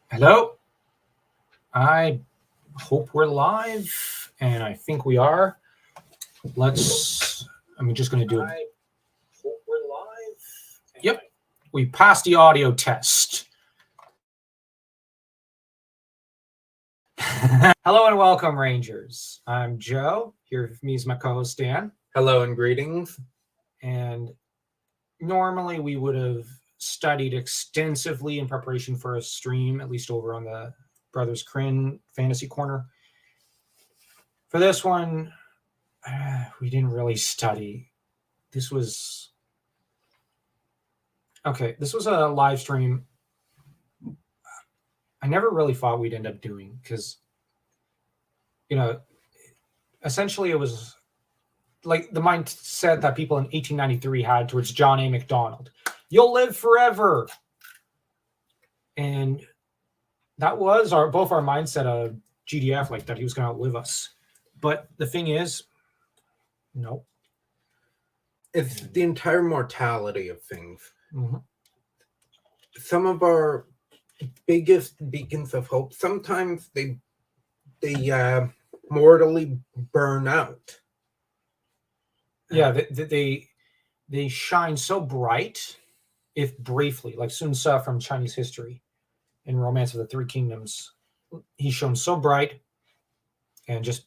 Hello. I hope we're live, and I think we are. I'm just going to do it. I hope we're live. Yep. We passed the audio test. Hello and welcome, Rangers. I'm Joe. Here with me is my co-host Dan. Hello and greetings. And normally we would have studied extensively in preparation for a stream, at least over on the Brothers Crin Fantasy Corner. For this one, we didn't really study. This was a live stream I never really thought we'd end up doing because, essentially it was like the mindset that people in 1893 had towards John A. MacDonald. You'll live forever. And that was both our mindset of GDF, like that he was going to outlive us. But the thing is, no. It's the entire mortality of things. Mm-hmm. Some of our biggest beacons of hope, sometimes they mortally burn out. Yeah, they shine so bright, if briefly, like Sun Tzu from Chinese history in Romance of the Three Kingdoms. He's shown so bright and just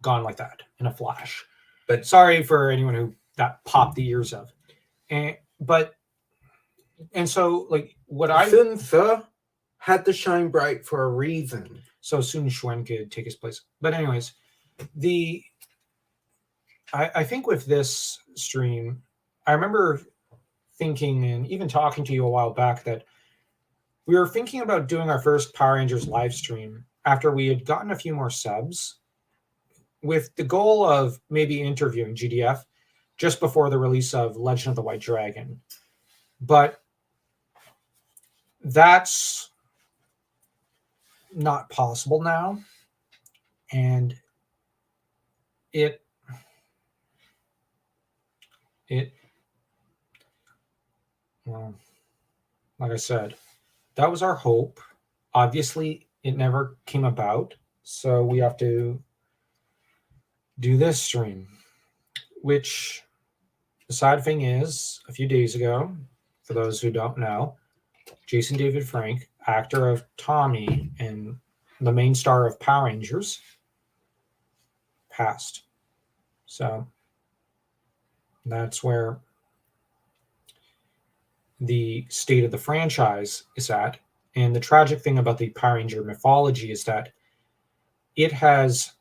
gone like that in a flash. But sorry for anyone who that popped the ears of. And so like what Sun Tzu had to shine bright for a reason. So Sun Xuan could take his place. But anyways, I think with this stream, I remember thinking and even talking to you a while back that we were thinking about doing our first Power Rangers live stream after we had gotten a few more subs, with the goal of maybe interviewing GDF just before the release of Legend of the White Dragon. But that's not possible now. And well, like I said, that was our hope. Obviously, it never came about. So we have to do this stream, which the sad thing is, a few days ago, for those who don't know, Jason David Frank, actor of Tommy and the main star of Power Rangers, passed. So that's where the state of the franchise is at. And the tragic thing about the Power Ranger mythology is that it has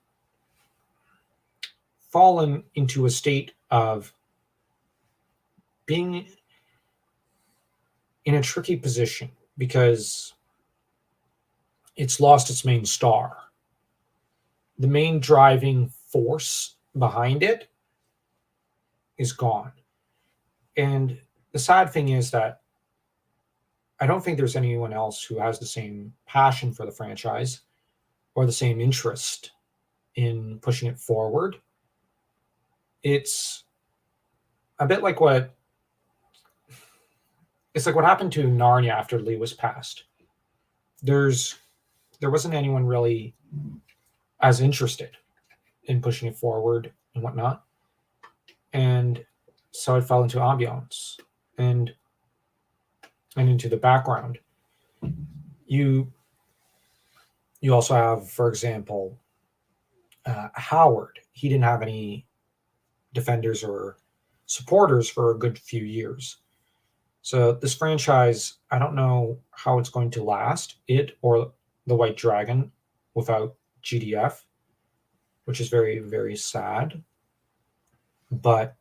fallen into a state of being in a tricky position because it's lost its main star. The main driving force behind it is gone. And the sad thing is that I don't think there's anyone else who has the same passion for the franchise or the same interest in pushing it forward. It's a bit like what happened to Narnia after Lewis passed. There wasn't anyone really as interested in pushing it forward and whatnot. And so it fell into ambiance and into the background. You also have, for example, Howard. He didn't have any defenders or supporters for a good few years. So this franchise, I don't know how it's going to last, it or the White Dragon, without GDF, which is very, very sad. But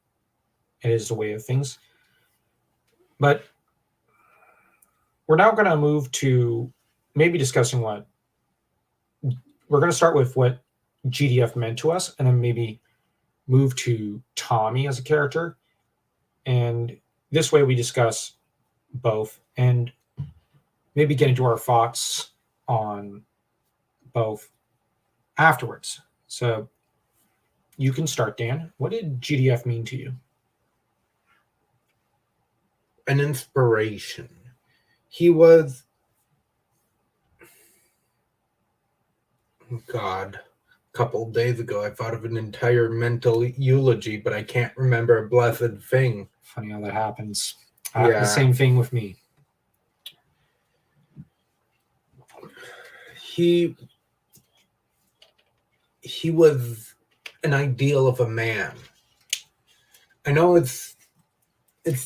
it is the way of things. But we're now going to move to maybe discussing we're going to start with what GDF meant to us, and then maybe move to Tommy as a character. And this way we discuss both and maybe get into our thoughts on both afterwards. So you can start, Dan. What did GDF mean to you? An inspiration. He was God. A couple days ago, I thought of an entire mental eulogy, but I can't remember a blessed thing. Funny how that happens. Yeah. The same thing with me. He was an ideal of a man. I know it's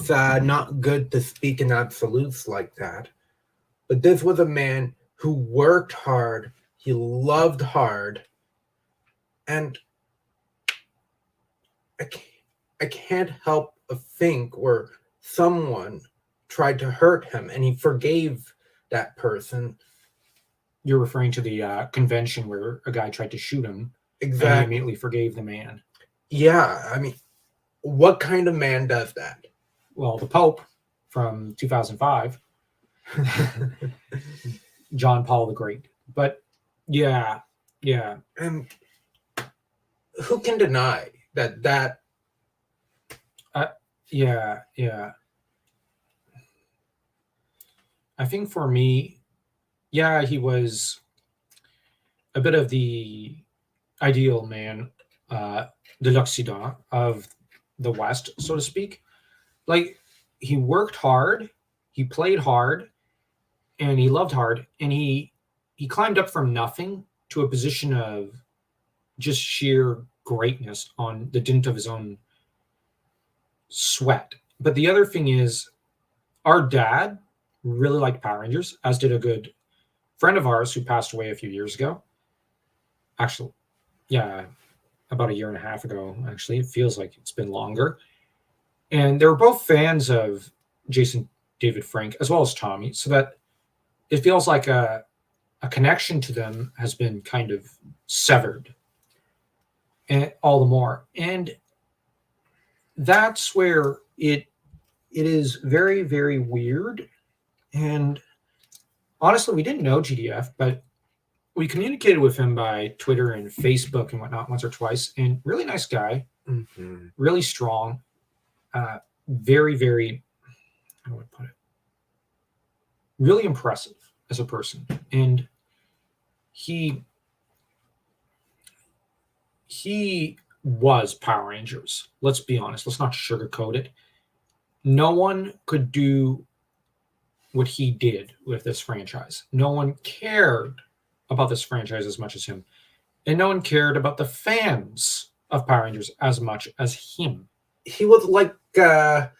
not good to speak in absolutes like that, but this was a man who worked hard, he loved hard, and I can't help but think where someone tried to hurt him and he forgave that person. You're referring to the convention where a guy tried to shoot him and he Exactly. immediately forgave the man. Yeah, I mean, what kind of man does that? Well, the Pope from 2005, John Paul the Great. But yeah. And who can deny that? Yeah. I think for me, yeah, he was a bit of the ideal man, de l'Occident, of the West, so to speak. Like, he worked hard, he played hard, and he loved hard, and he climbed up from nothing to a position of just sheer greatness on the dint of his own sweat. But the other thing is, our dad really liked Power Rangers, as did a good friend of ours who passed away a few years ago. Actually, yeah, about a year and a half ago, actually. It feels like it's been longer. And they were both fans of Jason David Frank, as well as Tommy, so that it feels like a connection to them has been kind of severed, and all the more. And that's where it is very, very weird. And honestly, we didn't know GDF, but we communicated with him by Twitter and Facebook and whatnot once or twice. And really nice guy, really strong, very, very, how do I put it? Really impressive as a person. And he was Power Rangers. Let's be honest. Let's not sugarcoat it. No one could do what he did with this franchise. No one cared about this franchise as much as him. And no one cared about the fans of Power Rangers as much as him. He was like a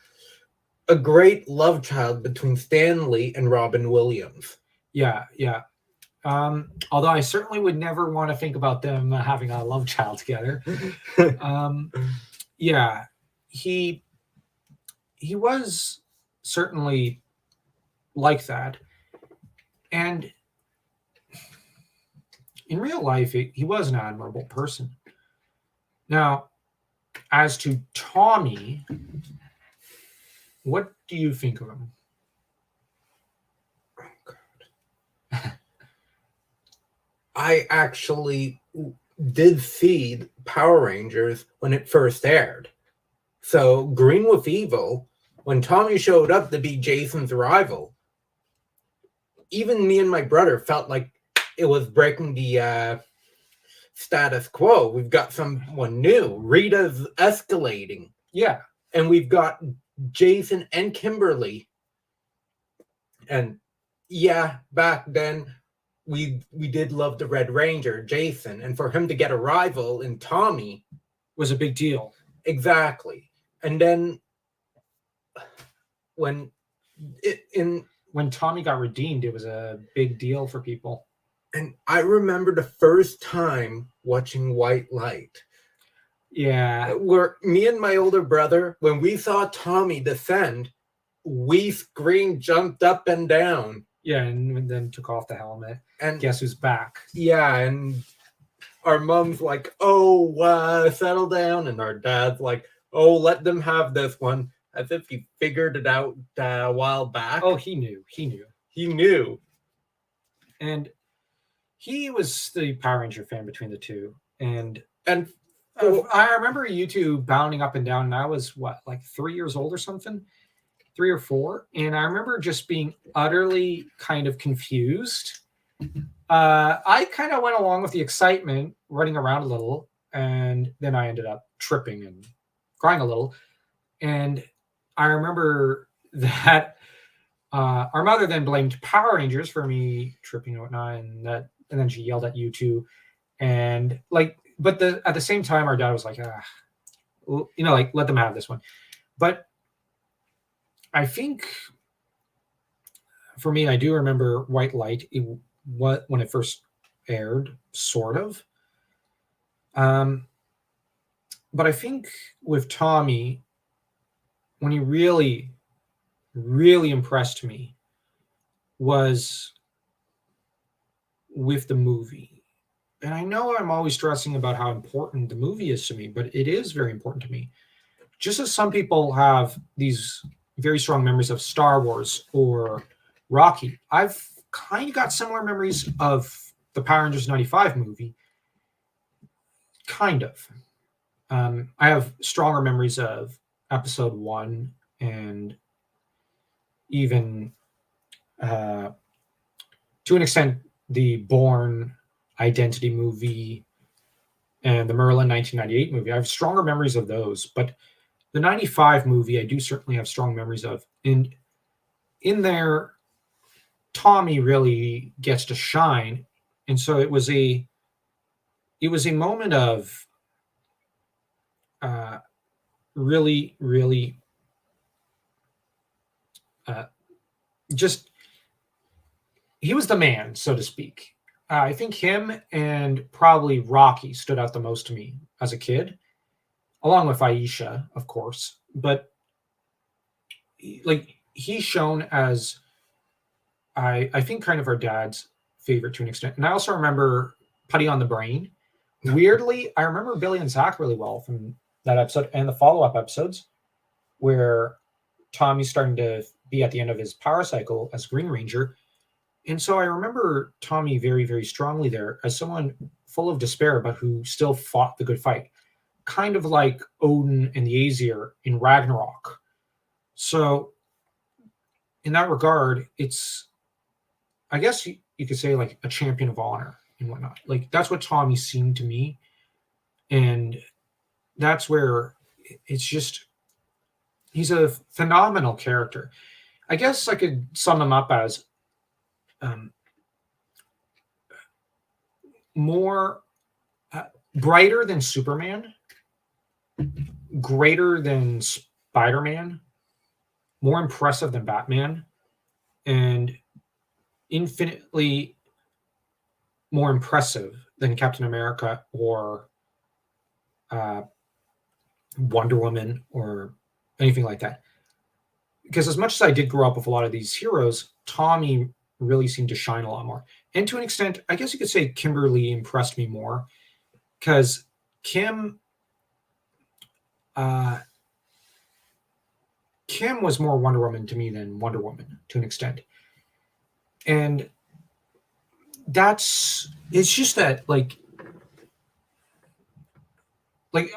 great love child between Stan Lee and Robin Williams. Yeah. Although I certainly would never want to think about them having a love child together. Yeah, he was certainly like that. And in real life, he was an admirable person. Now, as to Tommy, what do you think of him? I actually did see Power Rangers when it first aired. So Green with Evil, when Tommy showed up to be Jason's rival, even me and my brother felt like it was breaking the status quo. We've got someone new. Rita's escalating. Yeah. And we've got Jason and Kimberly. And yeah, back then, we did love the Red Ranger, Jason, and for him to get a rival in Tommy was a big deal. Exactly. And then when Tommy got redeemed, it was a big deal for people. And I remember the first time watching White Light. Yeah. Where me and my older brother, when we saw Tommy descend, we screamed, jumped up and down. Yeah, and then took off the helmet. And guess who's back? Yeah, and our mom's like, "Oh, settle down," and our dad's like, "Oh, let them have this one," as if he figured it out a while back. Oh, he knew. And he was the Power Ranger fan between the two, and I remember you two bounding up and down, and I was like 3 years old or something. 3 or 4, and I remember just being utterly kind of confused I kind of went along with the excitement, running around a little, and then I ended up tripping and crying a little. And I remember that our mother then blamed Power Rangers for me tripping and whatnot, and then she yelled at you too. And like, but at the same time, our dad was like, like let them have this one. But I think for me, I do remember White Light. When it first aired, sort of. But I think with Tommy, when he really, really impressed me was with the movie. And I know I'm always stressing about how important the movie is to me, but it is very important to me. Just as some people have these very strong memories of Star Wars or Rocky, I've kind of got similar memories of the Power Rangers 95 movie. Kind of. I have stronger memories of episode 1 and even to an extent the Bourne Identity movie and the Merlin 1998 movie. I have stronger memories of those, but the 95 movie I do certainly have strong memories of. And in there, Tommy really gets to shine. And so it was a moment of really, really just he was the man, so to speak. I think him and probably Rocky stood out the most to me as a kid, along with Aisha, of course. But like he's shown as I think kind of our dad's favorite to an extent. And I also remember Putty on the Brain. Weirdly, I remember Billy and Zach really well from that episode and the follow-up episodes where Tommy's starting to be at the end of his power cycle as Green Ranger. And so I remember Tommy very, very strongly there as someone full of despair, but who still fought the good fight. Kind of like Odin and the Aesir in Ragnarok. So in that regard, it's, I guess you could say like a champion of honor and whatnot. Like that's what Tommy seemed to me. And that's where it's just, he's a phenomenal character. I guess I could sum him up as more brighter than Superman, greater than Spider-Man, more impressive than Batman, and infinitely more impressive than Captain America or Wonder Woman or anything like that. Because as much as I did grow up with a lot of these heroes, Tommy really seemed to shine a lot more. And to an extent, I guess you could say Kimberly impressed me more because Kim was more Wonder Woman to me than Wonder Woman to an extent. And it's just that like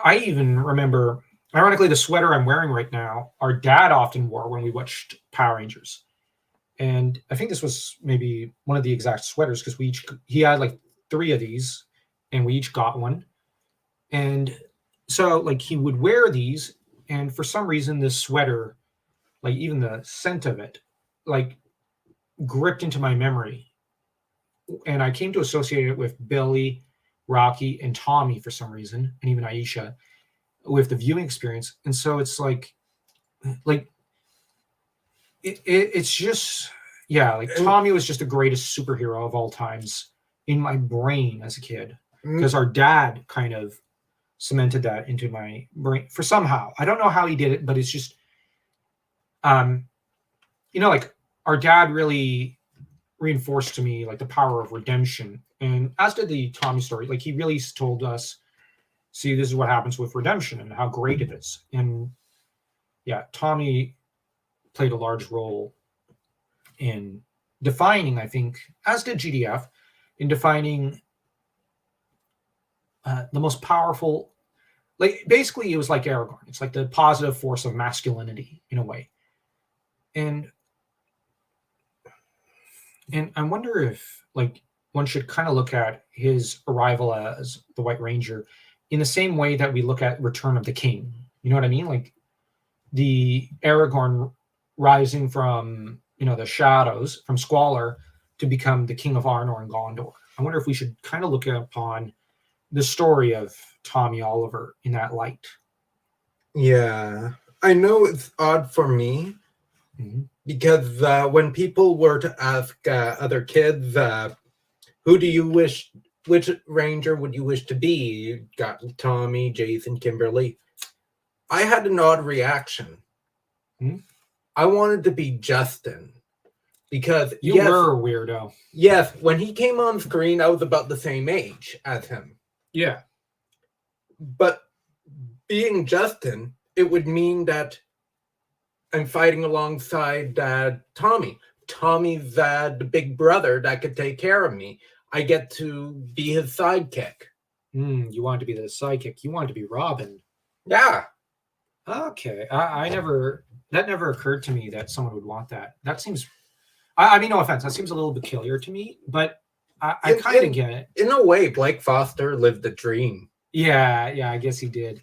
I even remember, ironically, the sweater I'm wearing right now, our dad often wore when we watched Power Rangers. And I think this was maybe one of the exact sweaters because he had like 3 of these and we each got one. And so like he would wear these, and for some reason this sweater, like even the scent of it, like gripped into my memory. And I came to associate it with Billy, Rocky, and Tommy for some reason, and even Aisha with the viewing experience. And so it's like it's just, yeah, like Tommy was just the greatest superhero of all times in my brain as a kid because our dad kind of cemented that into my brain for somehow. I don't know how he did it, but it's just like our dad really reinforced to me like the power of redemption, and as did the Tommy story. Like he really told us, see, this is what happens with redemption and how great it is. And yeah, Tommy played a large role in defining, I think, as did GDF, in defining the most powerful, like basically it was like Aragorn. It's like the positive force of masculinity in a way. And I wonder if like one should kind of look at his arrival as the White Ranger in the same way that we look at Return of the King. You know what I mean? Like the Aragorn rising from the shadows, from squalor, to become the King of Arnor and Gondor. I wonder if we should kind of look upon the story of Tommy Oliver in that light. Yeah, I know it's odd for me because when people were to ask other kids, who do you wish, which ranger would you wish to be? You got Tommy, Jason, Kimberly. I had an odd reaction. I wanted to be Justin because you were a weirdo. Yes, when he came on screen, I was about the same age as him. Yeah. But being Justin, it would mean that I'm fighting alongside Tommy. Tommy's the big brother that could take care of me. I get to be his sidekick. You wanted to be the sidekick. You wanted to be Robin. Yeah. Okay. That never occurred to me that someone would want that. That seems, I mean, no offense, that seems a little peculiar to me, but I kind of get it. In a way, Blake Foster lived the dream. Yeah, I guess he did.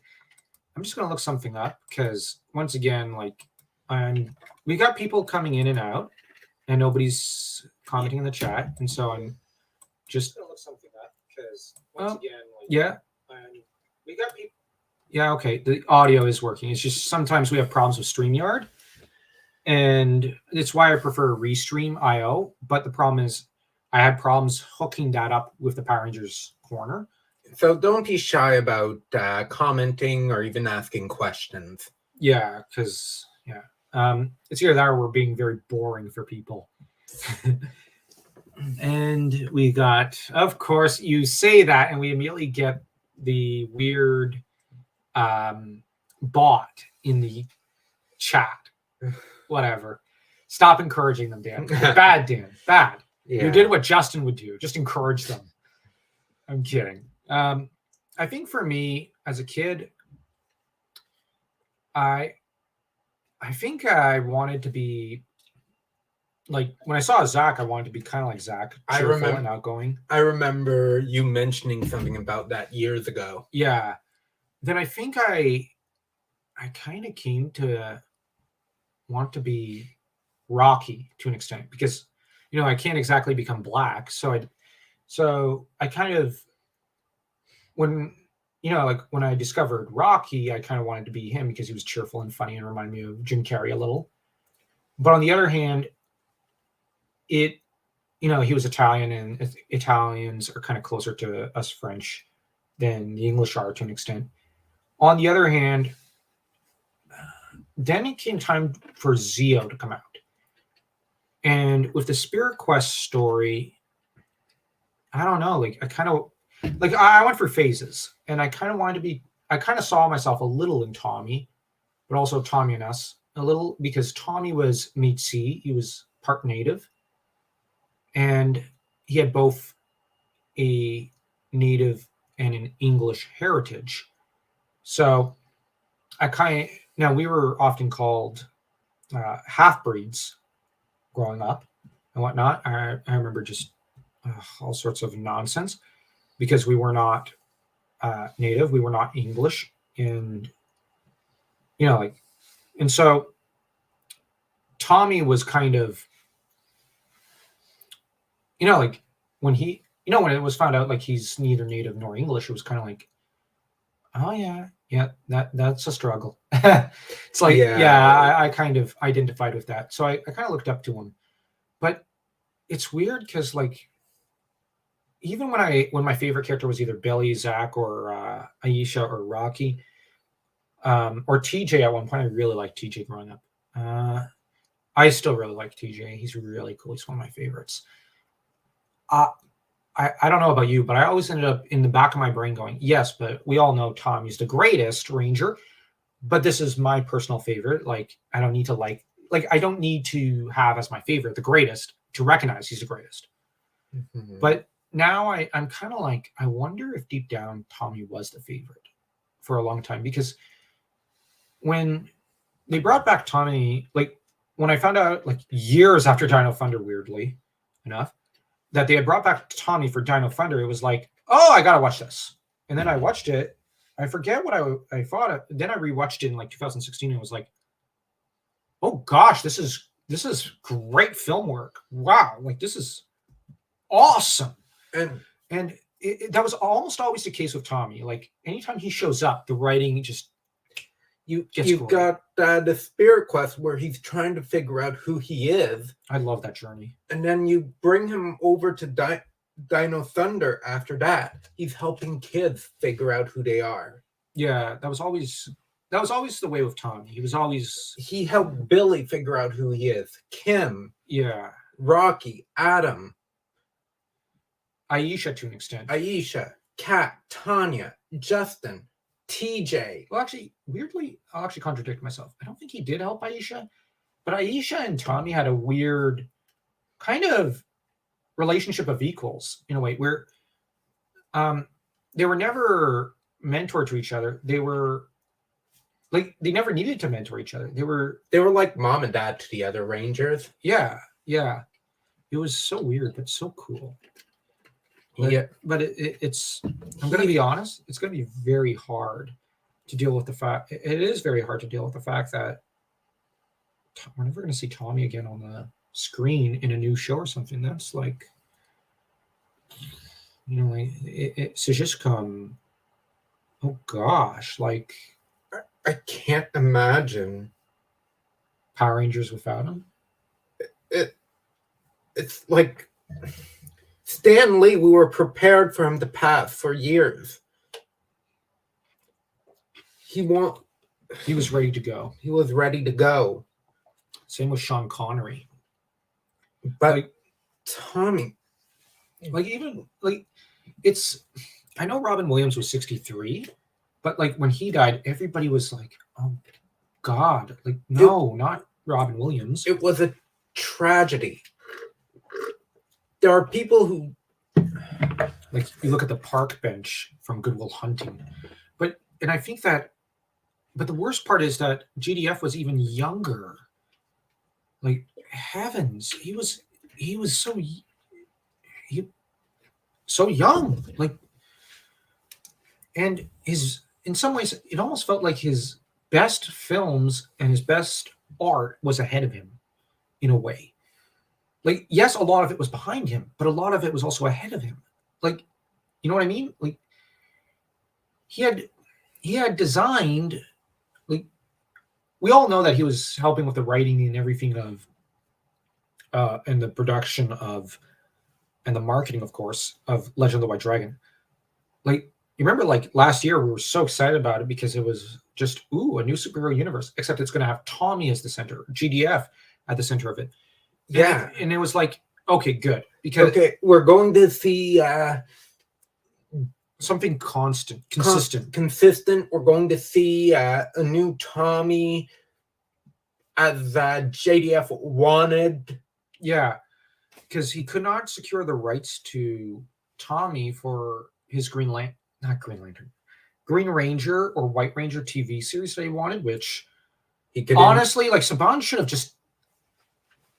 I'm just going to look something up because once again, like, we got people coming in and out and nobody's commenting in the chat. And so I'm just going to look something up because once again, like, we got people. Yeah, okay. The audio is working. It's just sometimes we have problems with StreamYard. And it's why I prefer Restream.io. But the problem is I had problems hooking that up with the Power Rangers corner. So don't be shy about commenting or even asking questions. Yeah, because, it's either that or we're being very boring for people. And we got, of course, you say that and we immediately get the weird bot in the chat. Whatever. Stop encouraging them, Dan. Bad, Dan. Bad. Yeah. You did what Justin would do. Just encourage them. I'm kidding. I think for me as a kid, I think I wanted to be like when I saw Zach, I wanted to be kind of like Zach, cheerful and outgoing. I remember you mentioning something about that years ago. Yeah. Then I think I kind of came to want to be Rocky to an extent because I can't exactly become black. So I kind of when I discovered Rocky, I kind of wanted to be him because he was cheerful and funny and reminded me of Jim Carrey a little. But on the other hand, he was Italian and Italians are kind of closer to us French than the English are to an extent. On the other hand, then it came time for Zeo to come out. And with the Spirit Quest story, I don't know, like I kind of I went for phases and I kind of saw myself a little in Tommy, but also Tommy and us a little because Tommy was Métis, he was part native, and he had both a native and an English heritage. So now we were often called half-breeds growing up and whatnot. I remember just all sorts of nonsense because we were not native, we were not English, and and so Tommy was kind of when when it was found out like he's neither native nor English, it was kind of like, oh yeah, that's a struggle. It's like, I kind of identified with that. So I kind of looked up to him. But it's weird because like even when my favorite character was either Billy, Zach, or Aisha or Rocky, or TJ at one point, I really liked TJ growing up. I still really like TJ. He's really cool. He's one of my favorites. I don't know about you, but I always ended up in the back of my brain going, yes, but we all know Tommy's the greatest Ranger, but this is my personal favorite. Like, I don't need to I don't need to have as my favorite the greatest to recognize he's the greatest. Mm-hmm. But now I'm kind of like, I wonder if deep down Tommy was the favorite for a long time, because when they brought back Tommy, like when I found out like years after Dino Thunder, weirdly enough, that they had brought back Tommy for Dino Thunder, it was like, oh, I gotta watch this. And then I watched it. I forget what I thought. Then I rewatched it in like 2016 and was like, oh gosh, this is great film work. Wow, like this is awesome. And that was almost always the case with Tommy. Like anytime he shows up, the writing just you've great. got the Spirit Quest where he's trying to figure out who he is. I love that journey. And then you bring him over to Dino Thunder after that. He's helping kids figure out who they are. Yeah, that was always the way with Tommy. He helped Billy figure out who he is. Kim. Yeah. Rocky. Adam. Aisha to an extent. Aisha. Kat. Tanya. Justin. TJ. Well, actually, weirdly, I'll actually contradict myself. I don't think he did help Aisha, but Aisha and Tommy had a weird kind of relationship of equals in a way where they were never mentored to each other. They were like they never needed to mentor each other. They were like mom and dad to the other Rangers. Yeah. It was so weird, but so cool. But it's. I'm going to be honest. It's going to be very hard to deal with the fact. It is very hard to deal with the fact that we're never going to see Tommy again on the screen in a new show or something. That's like, like it's just come. Oh gosh, like I can't imagine Power Rangers without him. It's like Stan Lee, we were prepared for him to pass for years. He was ready to go. He was ready to go. Same with Sean Connery. But like, Tommy, I know Robin Williams was 63, but like when he died, everybody was like, oh God, like no, not Robin Williams. It was a tragedy. There are people who, like, you look at the park bench from Good Will Hunting, but the worst part is that GDF was even younger. Like heavens, he was so young. Like, and in some ways, it almost felt like his best films and his best art was ahead of him, in a way. Like, yes, a lot of it was behind him, but a lot of it was also ahead of him. Like, you know what I mean? Like, he had designed, like, we all know that he was helping with the writing and everything of, and the production of, and the marketing, of course, of Legend of the White Dragon. Like, you remember, like, last year, we were so excited about it because it was just, a new superhero universe, except it's going to have Tommy as the center, GDF at the center of it. Yeah. And it was like, okay, good. Because we're going to see something consistent. Consistent. We're going to see a new Tommy as JDF wanted. Yeah. Because he could not secure the rights to Tommy for his Green Ranger or White Ranger TV series that he wanted, which he could honestly, like, Saban should have just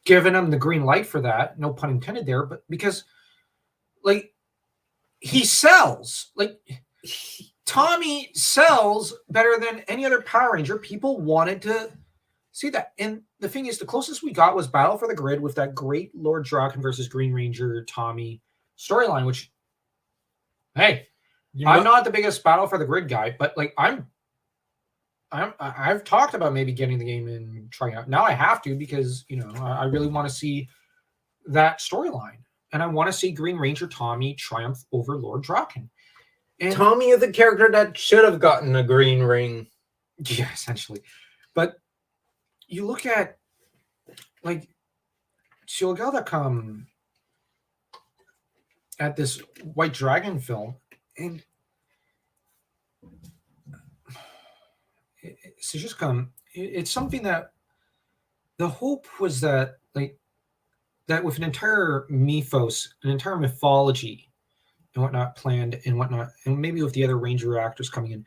given him the green light for that. No pun intended there, but because, like, he sells. Like, Tommy sells better than any other Power Ranger. People wanted to see that. And the thing is, the closest we got was Battle for the Grid with that great Lord Draken versus Green Ranger Tommy storyline, which, hey, I'm not the biggest Battle for the Grid guy, but like I've talked about maybe getting the game and trying out. Now I have to because, I really want to see that storyline. And I want to see Green Ranger Tommy triumph over Lord Draken. And Tommy is a character that should have gotten a green ring. Yeah, essentially. But you look at, like, so you gotta come at this White Dragon film, and it's something that the hope was that, like, that with an entire mythos, an entire mythology and whatnot planned and whatnot, and maybe with the other Ranger actors coming in,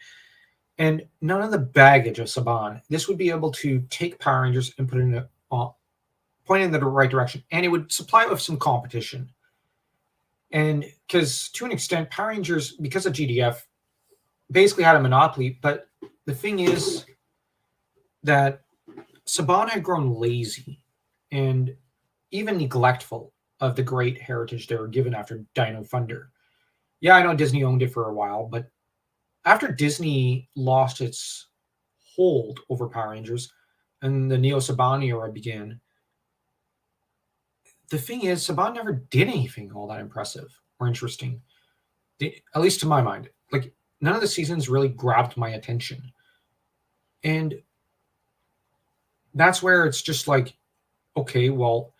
and none of the baggage of Saban, this would be able to take Power Rangers and put it in point in the right direction, and it would supply it with some competition. And because to an extent, Power Rangers, because of GDF, basically had a monopoly. But the thing is that Saban had grown lazy and even neglectful of the great heritage they were given after Dino Thunder. Yeah, I know Disney owned it for a while, but after Disney lost its hold over Power Rangers and the Neo Saban era began, the thing is, Saban never did anything all that impressive or interesting. At least to my mind. Like, none of the seasons really grabbed my attention. And that's where it's just like, okay, well,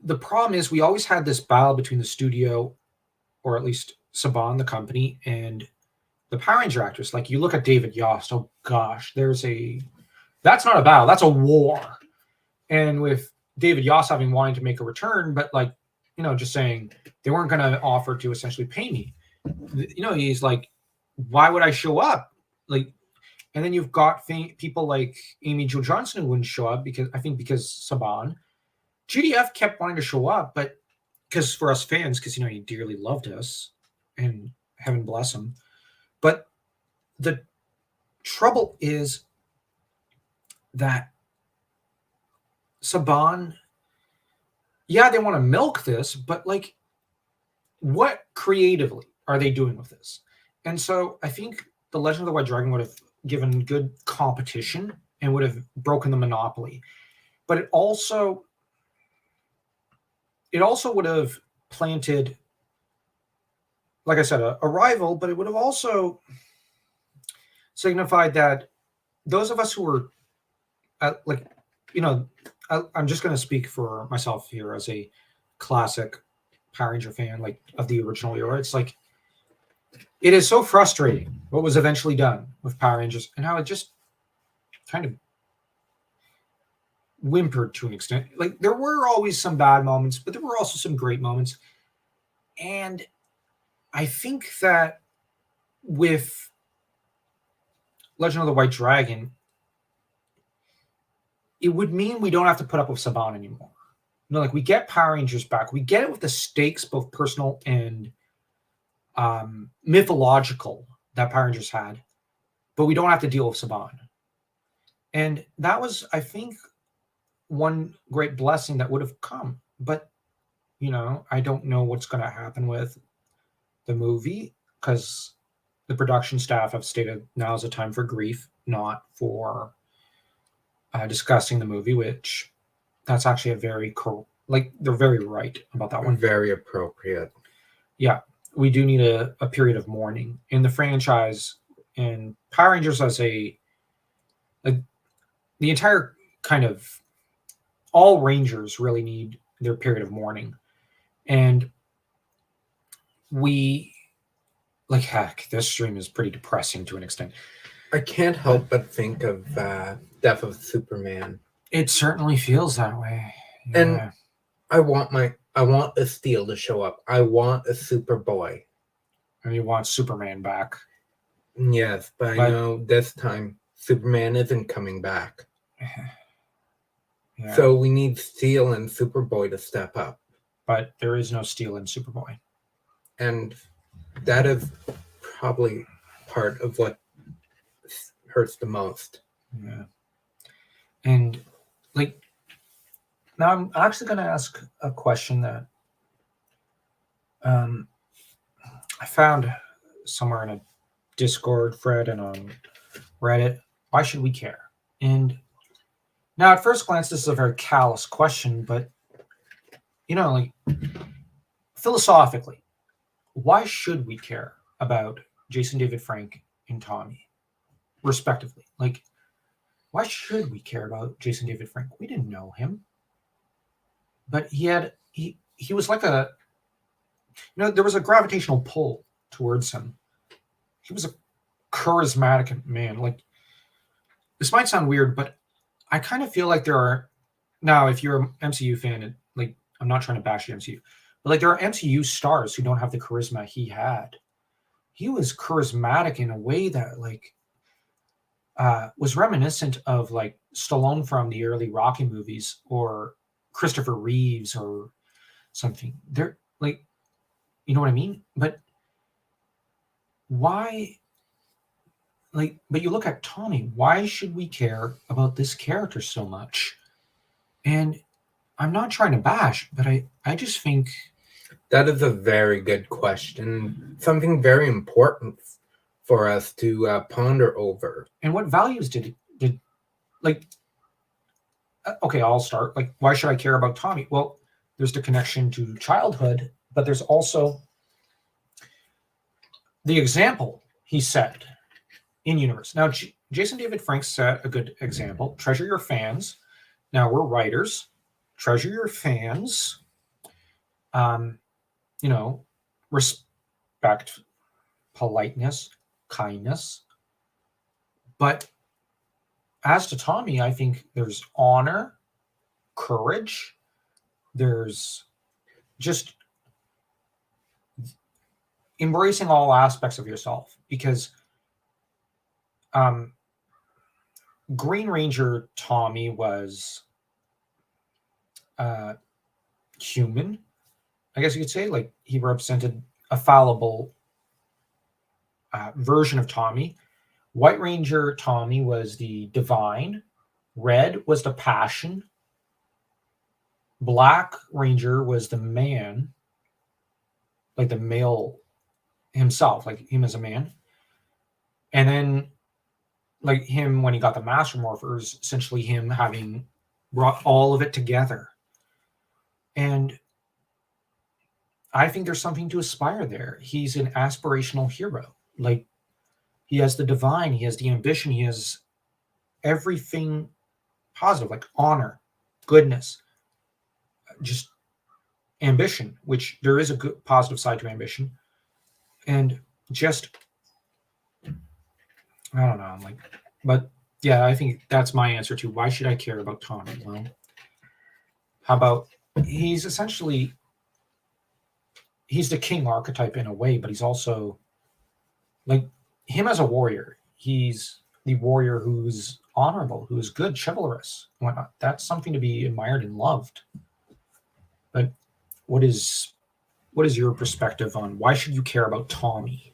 the problem is we always had this battle between the studio, or at least Saban, the company, and the Power Ranger actors. Like, you look at David Yost, oh gosh, that's not a battle, that's a war. And with David Yost having wanting to make a return, but like, just saying they weren't going to offer to essentially pay me. He's like, why would I show up? Like, and then you've got people like Amy Jo Johnson who wouldn't show up because Saban. GDF kept wanting to show up, but because for us fans, because he dearly loved us, and heaven bless him. But the trouble is that Saban, yeah, they want to milk this, but like, what creatively are they doing with this? And so I think the Legend of the White Dragon would have given good competition and would have broken the monopoly. But it also would have planted, like I said, a rival, but it would have also signified that those of us who were I'm just going to speak for myself here as a classic Power Ranger fan, like of the original era. It's like, it is so frustrating what was eventually done with Power Rangers and how it just kind of whimpered to an extent. Like, there were always some bad moments, but there were also some great moments. And I think that with Legend of the White Dragon, it would mean we don't have to put up with Saban anymore. Like, we get Power Rangers back. We get it with the stakes, both personal and mythological, that Power Rangers had, but we don't have to deal with Saban. And that was, I think, one great blessing that would have come. But, I don't know what's going to happen with the movie, because the production staff have stated now is a time for grief, not for discussing the movie, which that's actually a very they're very right about that one. Very appropriate. Yeah, we do need a period of mourning in the franchise, and Power Rangers as the entire kind of all Rangers really need their period of mourning. And heck, this stream is pretty depressing to an extent. I can't help but think of Death of Superman. It certainly feels that way. Yeah. And I want a Steel to show up. I want a Superboy. And you want Superman back. Yes, but I know this time Superman isn't coming back. Yeah. So we need Steel and Superboy to step up. But there is no Steel in Superboy. And that is probably part of what hurts the most. Yeah. And now I'm actually going to ask a question that I found somewhere in a Discord thread and on Reddit. Why should we care? And now at first glance, this is a very callous question, but philosophically, why should we care about Jason David Frank and Tommy, respectively? Why should we care about Jason David Frank? We didn't know him, but he was like there was a gravitational pull towards him. He was a charismatic man. This might sound weird, but I kind of feel like there are, now if you're an MCU fan, I'm not trying to bash the MCU, but there are MCU stars who don't have the charisma he had. He was charismatic in a way that was reminiscent of Stallone from the early Rocky movies, or Christopher Reeves or something. You know what I mean? But why? Like, but you look at Tommy. Why should we care about this character so much? And I'm not trying to bash, but I just think That is a very good question. Something very important for us to ponder over. and what values did like okay, I'll start. Like, why should I care about Tommy? Well, there's the connection to childhood, but there's also the example he set in universe. Now, Jason David Frank set a good example. Treasure your fans. Now we're writers. Treasure your fans. You know, respect, politeness, kindness. But as to Tommy, I think there's honor, courage. There's just embracing all aspects of yourself, because Green Ranger Tommy was human, I guess you could say. Like, he represented a fallible version of Tommy. White Ranger Tommy was the divine. Red was the passion. Black Ranger was the man, like the male himself, like him as a man. And then, like him when he got the Master Morphers, essentially him having brought all of it together. And I think there's something to aspire there. He's an aspirational hero. Like, he has the divine, he has the ambition, he has everything positive, like honor, goodness, just ambition, which there is a good positive side to ambition. And just, I don't know, I'm like, but yeah, I think that's my answer to why should I care about Tommy? Well, how about he's essentially, he's the king archetype in a way, but he's also like him as a warrior. He's the warrior who's honorable, who's good, chivalrous, whatnot. That's something to be admired and loved. But what is your perspective on why should you care about Tommy?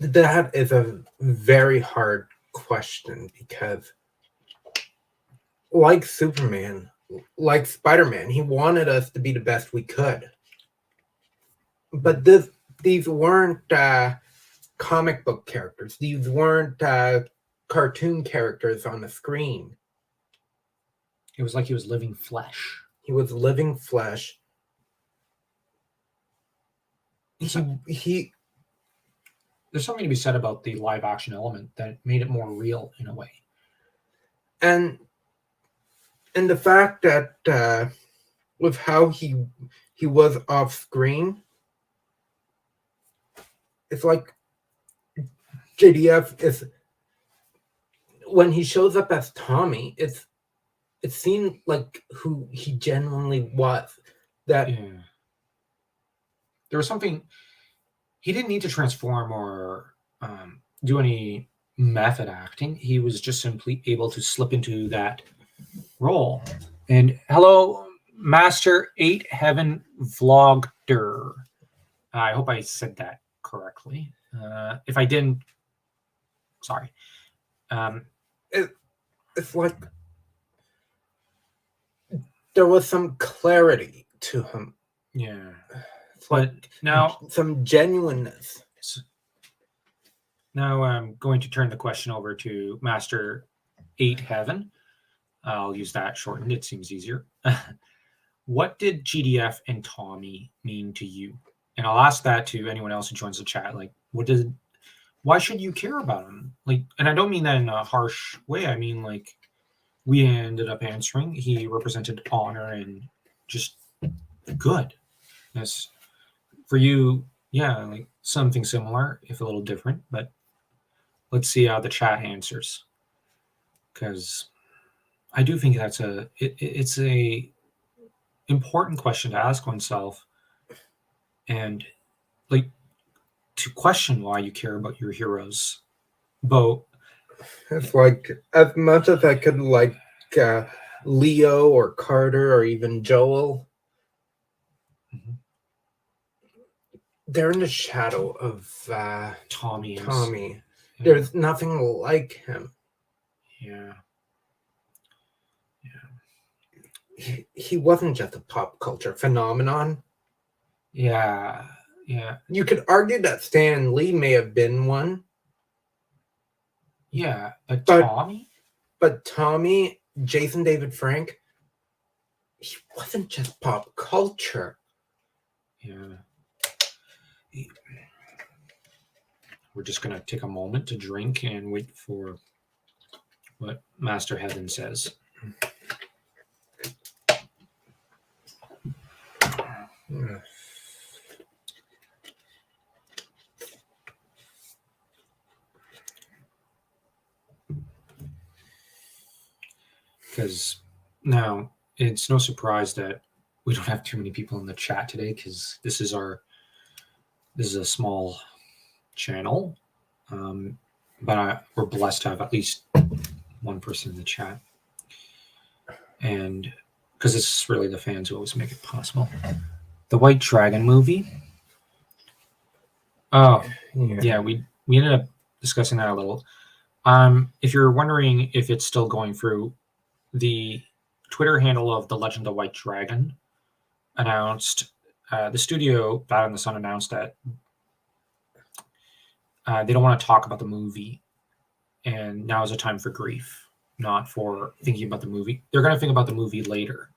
That is a very hard question because, like Superman, like Spider-Man, he wanted us to be the best we could. But these weren't comic book characters. These weren't cartoon characters on the screen. It was like he was living flesh. He was living flesh. He There's something to be said about the live action element that made it more real in a way. and the fact that with how he was off screen, it's like JDF is, when he shows up as Tommy, it seemed like who he genuinely was. That Yeah. There was something, he didn't need to transform or do any method acting. He was just simply able to slip into that role. And hello, Master 8 Heaven Vlogger. I hope I said that correctly. If I didn't, sorry. it's like there was some clarity to him. Yeah. It's But like now, some genuineness. now I'm going to turn the question over to Master 8 Heaven. I'll use that shortened. It seems easier. What did GDF and Tommy mean to you? And I'll ask that to anyone else who joins the chat. Like, why should you care about him? Like, and I don't mean that in a harsh way. I mean, like, we ended up answering. He represented honor and just good. Yes. For you, yeah, like something similar, if a little different. But let's see how the chat answers, because I do think that's it's a important question to ask oneself, and like to question why you care about your heroes. Bo, It's like, as much as I could like Leo or Carter or even Joel, they're in the shadow of Tommy. Tommy. Yeah. There's nothing like him. Yeah. He wasn't just a pop culture phenomenon. Yeah. Yeah. You could argue that Stan Lee may have been one, Yeah. But But- Tommy? but Tommy, Jason David Frank, he wasn't just pop culture. Yeah. We're just going to take a moment to drink and wait for what Master Heaven says. Because now it's no surprise that we don't have too many people in the chat today, because this is a small channel, but we're blessed to have at least one person in the chat, and because it's really the fans who always make it possible. The White Dragon movie. Oh yeah, we ended up discussing that a little. If you're wondering if it's still going through, the Twitter handle of The Legend of White Dragon announced, the studio Bat in the Sun announced that they don't want to talk about the movie, and now is a time for grief, not for thinking about the movie. They're going to think about the movie later,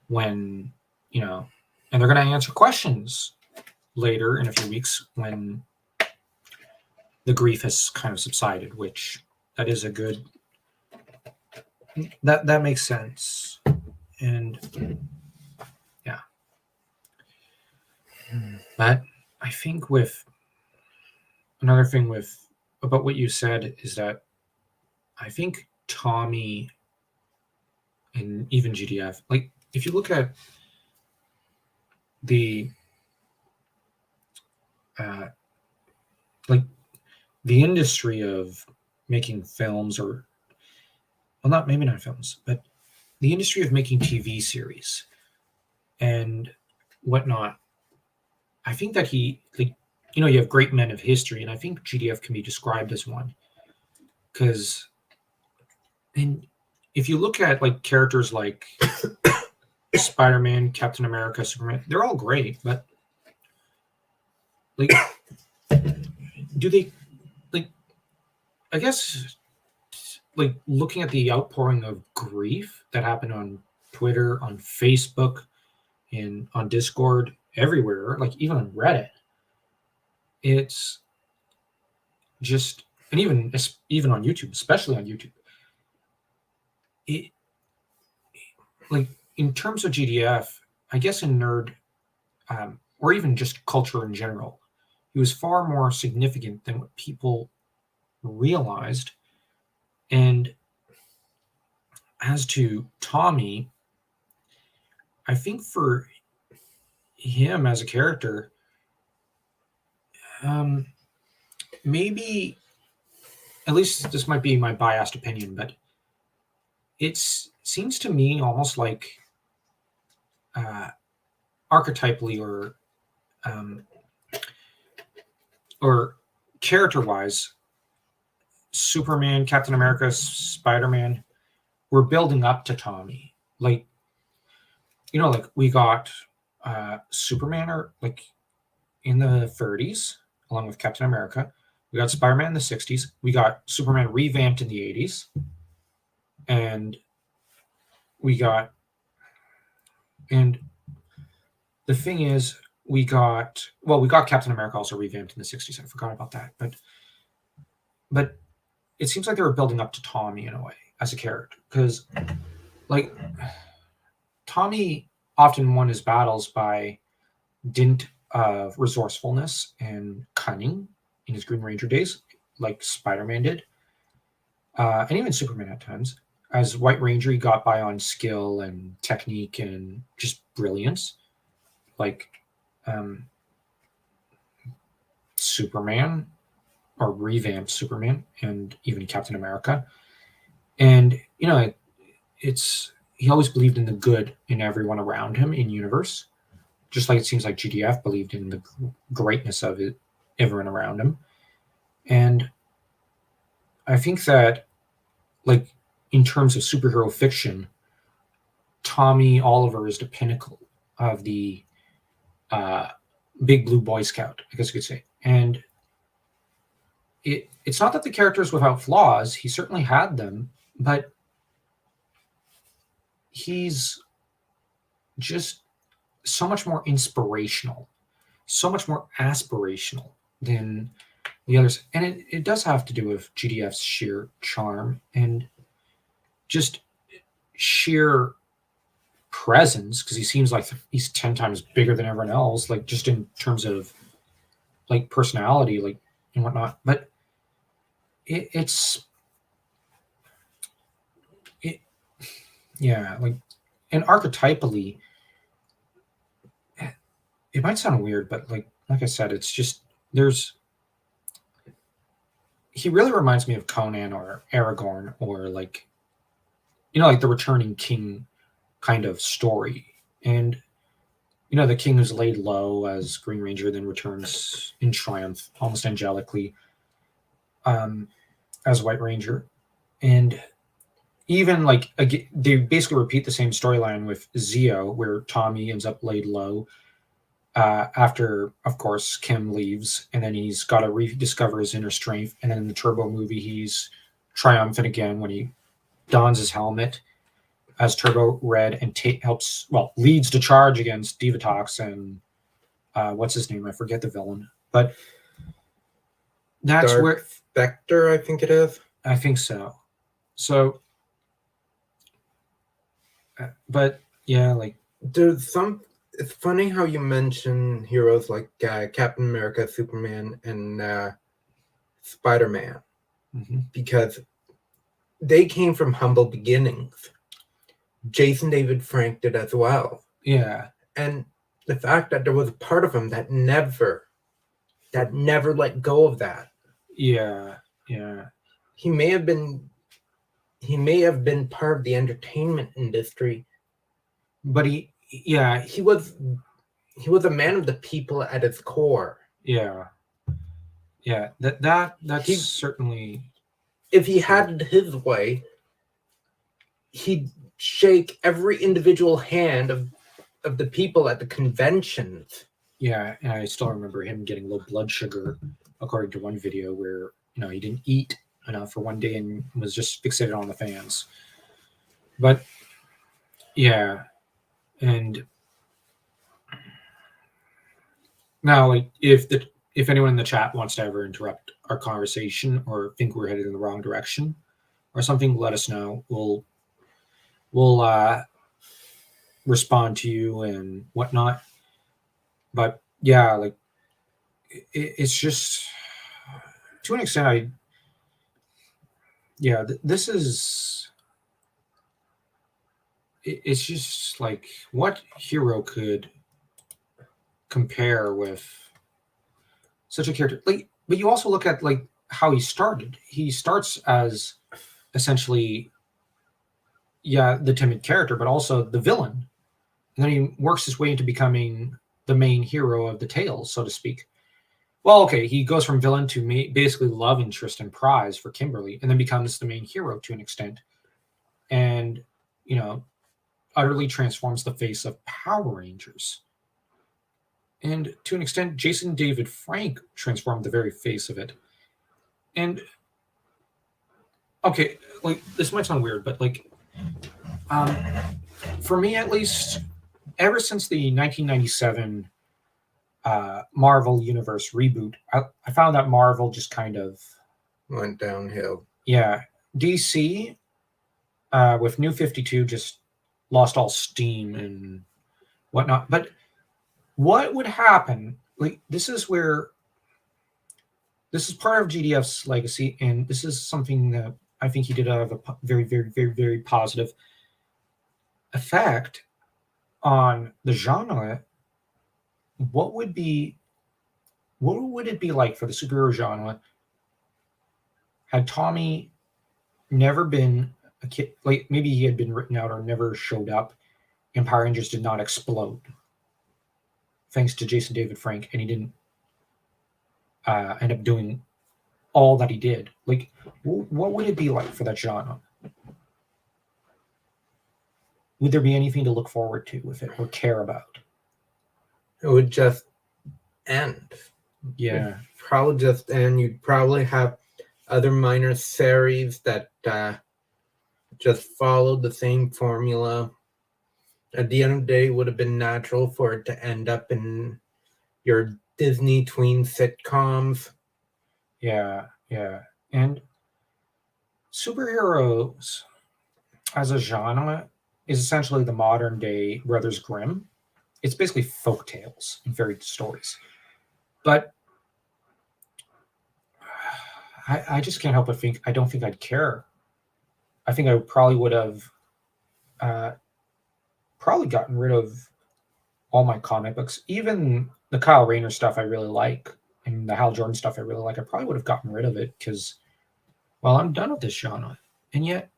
when, and they're going to answer questions later in a few weeks when the grief has kind of subsided, which that is a good, that makes sense. And yeah, but I think with another thing with about what you said is that I think Tommy and even GDF, like if you look at the like the industry of making films, or maybe not films, but the industry of making TV series and whatnot, I think that you have great men of history, and I think GDF can be described as one. Because, and if you look at like characters like Spider-Man, Captain America, Superman, they're all great, but like, do they, like, I guess, like looking at the outpouring of grief that happened on Twitter, on Facebook, and on Discord, everywhere, like even on Reddit, it's just, and even on YouTube, especially on YouTube, it, like in terms of GDF, I guess in nerd, or even just culture in general, he was far more significant than what people realized. And as to Tommy, I think for him as a character, maybe, at least this might be my biased opinion, but it seems to me almost like archetypally or character-wise, Superman, Captain America, Spider-Man, we're building up to Tommy. Like, like we got Superman, or like in the 30s, along with Captain America. We got Spider-Man in the 60s. We got Superman revamped in the 80s. And and the thing is, we got Captain America also revamped in the 60s. I forgot about that. But it seems like they were building up to Tommy in a way as a character, because like Tommy often won his battles by dint of resourcefulness and cunning in his Green Ranger days, like Spider-Man did, and even Superman at times. As White Ranger, he got by on skill and technique and just brilliance, like Superman, or revamped Superman, and even Captain America. And he always believed in the good in everyone around him in universe, just like it seems like GDF believed in the greatness of it, everyone around him. And I think that, like, in terms of superhero fiction, Tommy Oliver is the pinnacle of the Big Blue Boy Scout, I guess you could say. And it's not that the character is without flaws. He certainly had them, but he's just so much more inspirational, so much more aspirational than the others. And it does have to do with GDF's sheer charm and just sheer presence, because he seems like he's 10 times bigger than everyone else, like just in terms of like personality, like and whatnot. But it's yeah, like, and archetypally, it might sound weird, but like I said, it's just he really reminds me of Conan or Aragorn, or like, like the returning king kind of story. And the king who's laid low as Green Ranger then returns in triumph, almost angelically, as White Ranger. And even like they basically repeat the same storyline with Zeo, where Tommy ends up laid low after, of course, Kim leaves, and then he's got to rediscover his inner strength. And then in the Turbo movie, he's triumphant again when he dons his helmet as Turbo Red and leads the charge against Divatox and what's his name? I forget the villain, but that's Dark where Spectre, I think it is. I think so. So, but yeah, like there's some. It's funny how you mention heroes like Captain America, Superman, and Spider-Man, because they came from humble beginnings. Jason David Frank did as well. Yeah. And the fact that there was a part of him that never let go of that. Yeah. Yeah. He may have been part of the entertainment industry, but he was a man of the people at his core. Yeah. Yeah. That's certainly, if he had his way, he'd shake every individual hand of the people at the conventions. Yeah, and I still remember him getting low blood sugar, according to one video where he didn't eat enough for one day and was just fixated on the fans. But yeah, and now, like, if anyone in the chat wants to ever interrupt our conversation or think we're headed in the wrong direction or something, let us know. We'll respond to you and whatnot. But yeah, like it's just, to an extent, this is, it's just like, what hero could compare with such a character? Like, but you also look at like how he started. He starts as essentially, the timid character, but also the villain. And then he works his way into becoming the main hero of the tale, so to speak. Well, okay, he goes from villain to basically love interest and prize for Kimberly, and then becomes the main hero to an extent. And, utterly transforms the face of Power Rangers. And to an extent, Jason David Frank transformed the very face of it. And, okay, like, this might sound weird, but, like, for me at least, ever since the 1997 Marvel Universe reboot, I found that Marvel just kind of went downhill. Yeah. DC, with New 52, just lost all steam and whatnot. But what would happen? Like, this is part of GDF's legacy, and this is something that I think he did have a very, very, very, very positive effect on the genre. What would it be like for the superhero genre had Tommy never been a kid? Like, maybe he had been written out or never showed up, and Power Rangers did not explode. thanks to Jason David Frank, and he didn't end up doing all that he did. Like, what would it be like for that genre? Would there be anything to look forward to with it or care about? It would just end. Yeah. Probably just end. You'd probably have other minor series that just followed the same formula. At the end of the day, it would have been natural for it to end up in your Disney tween sitcoms. Yeah. And superheroes as a genre is essentially the modern day Brothers Grimm. It's basically folk tales and fairy stories. But I just can't help but think I don't think I'd care. I think I probably would have probably gotten rid of all my comic books, even the Kyle Rayner stuff I really like, and the Hal Jordan stuff I really like. I probably would have gotten rid of it because, well, I'm done with this genre. And yet,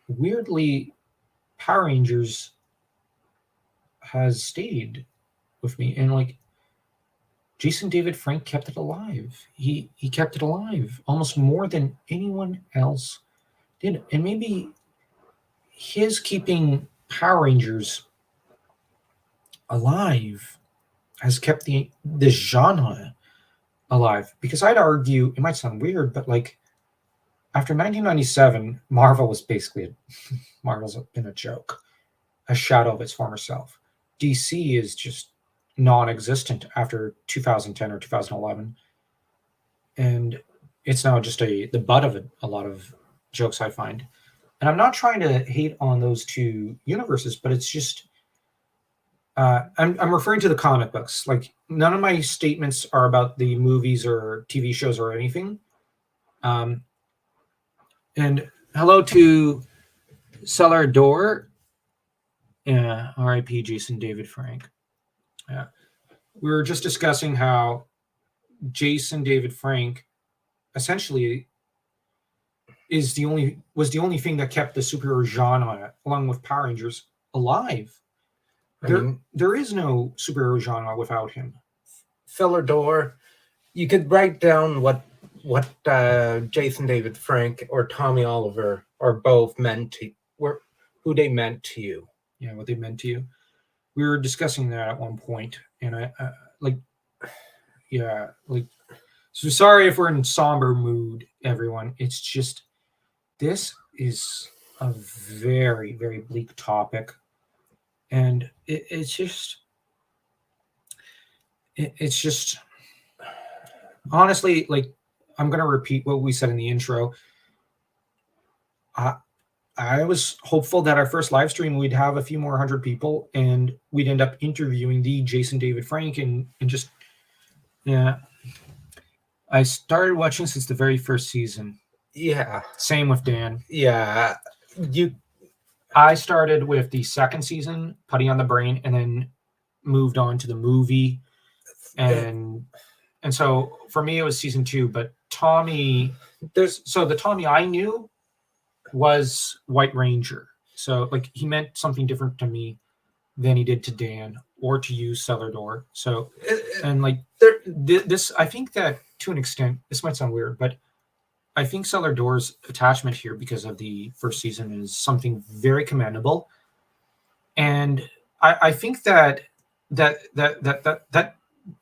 weirdly, Power Rangers has stayed with me, and like Jason David Frank kept it alive. He kept it alive almost more than anyone else did. And maybe his keeping Power Rangers alive has kept this genre alive. Because I'd argue, it might sound weird, but like after 1997, Marvel was basically Marvel's been a joke, a shadow of its former self. DC is just non-existent after 2010 or 2011, and it's now just the butt of a lot of jokes I find. And I'm not trying to hate on those two universes, but it's just I'm referring to the comic books. Like, none of my statements are about the movies or TV shows or anything. And hello to Cellar Door. Yeah, R.I.P. Jason David Frank. Yeah, we were just discussing how Jason David Frank essentially was the only thing that kept the superhero genre, along with Power Rangers, alive. There is no superhero genre without him. Cellar Door, you could write down what Jason David Frank or Tommy Oliver or both meant to, who they meant to you. Yeah, what they meant to you. We were discussing that at one point, and I so sorry if we're in somber mood, everyone. It's just, this is a very, very bleak topic, and it's just honestly, like, I'm gonna repeat what we said in the intro. I was hopeful that our first live stream we'd have a few more hundred people, and we'd end up interviewing the Jason David Frank, and just, yeah. I started watching since the very first season. Yeah. Same with Dan. Yeah. I started with the second season, Putty on the Brain, and then moved on to the movie. And so for me it was season 2, but Tommy, the Tommy I knew was White Ranger. So like, he meant something different to me than he did to Dan or to you, Cellar Door. So, and like this, I think that to an extent, this might sound weird, but I think Cellar Door's attachment here because of the first season is something very commendable. And I think that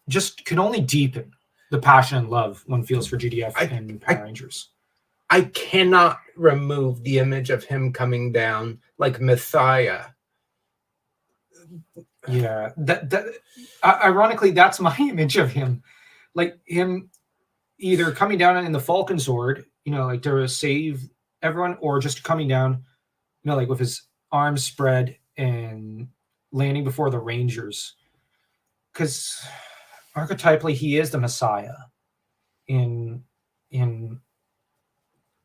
just can only deepen the passion and love one feels for GDF and Power Rangers. I cannot remove the image of him coming down like Messiah. Yeah, ironically, that's my image of him. Like, him either coming down in the Falcon Sword, like to save everyone, or just coming down, like with his arms spread and landing before the Rangers. Because archetypally, he is the Messiah in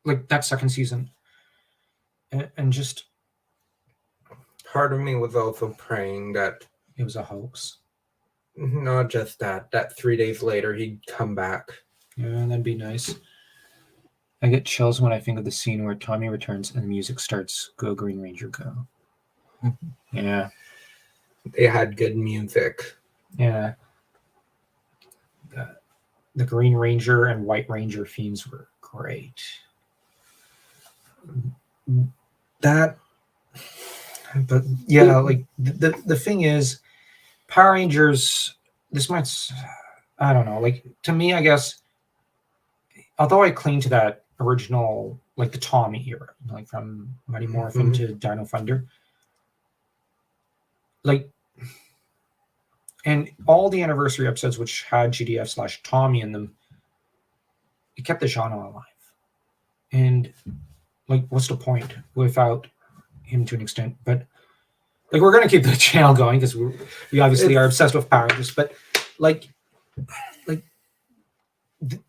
like that second season, and just part of me was also praying that it was a hoax. Not just that 3 days later he'd come back. Yeah, that'd be nice. I get chills when I think of the scene where Tommy returns and the music starts, "Go Green Ranger, go." Yeah. They had good music. Yeah. The Green Ranger and White Ranger themes were great. That, but yeah, like the thing is, Power Rangers. This might, I don't know. Like to me, I guess, although I cling to that original, like the Tommy era, like from Mighty Morphin to Dino Thunder, like, and all the anniversary episodes which had GDF / Tommy in them, it kept the genre alive. And like, what's the point without him to an extent? But like, we're gonna keep the channel going because we obviously are obsessed with Power Rangers. But like, it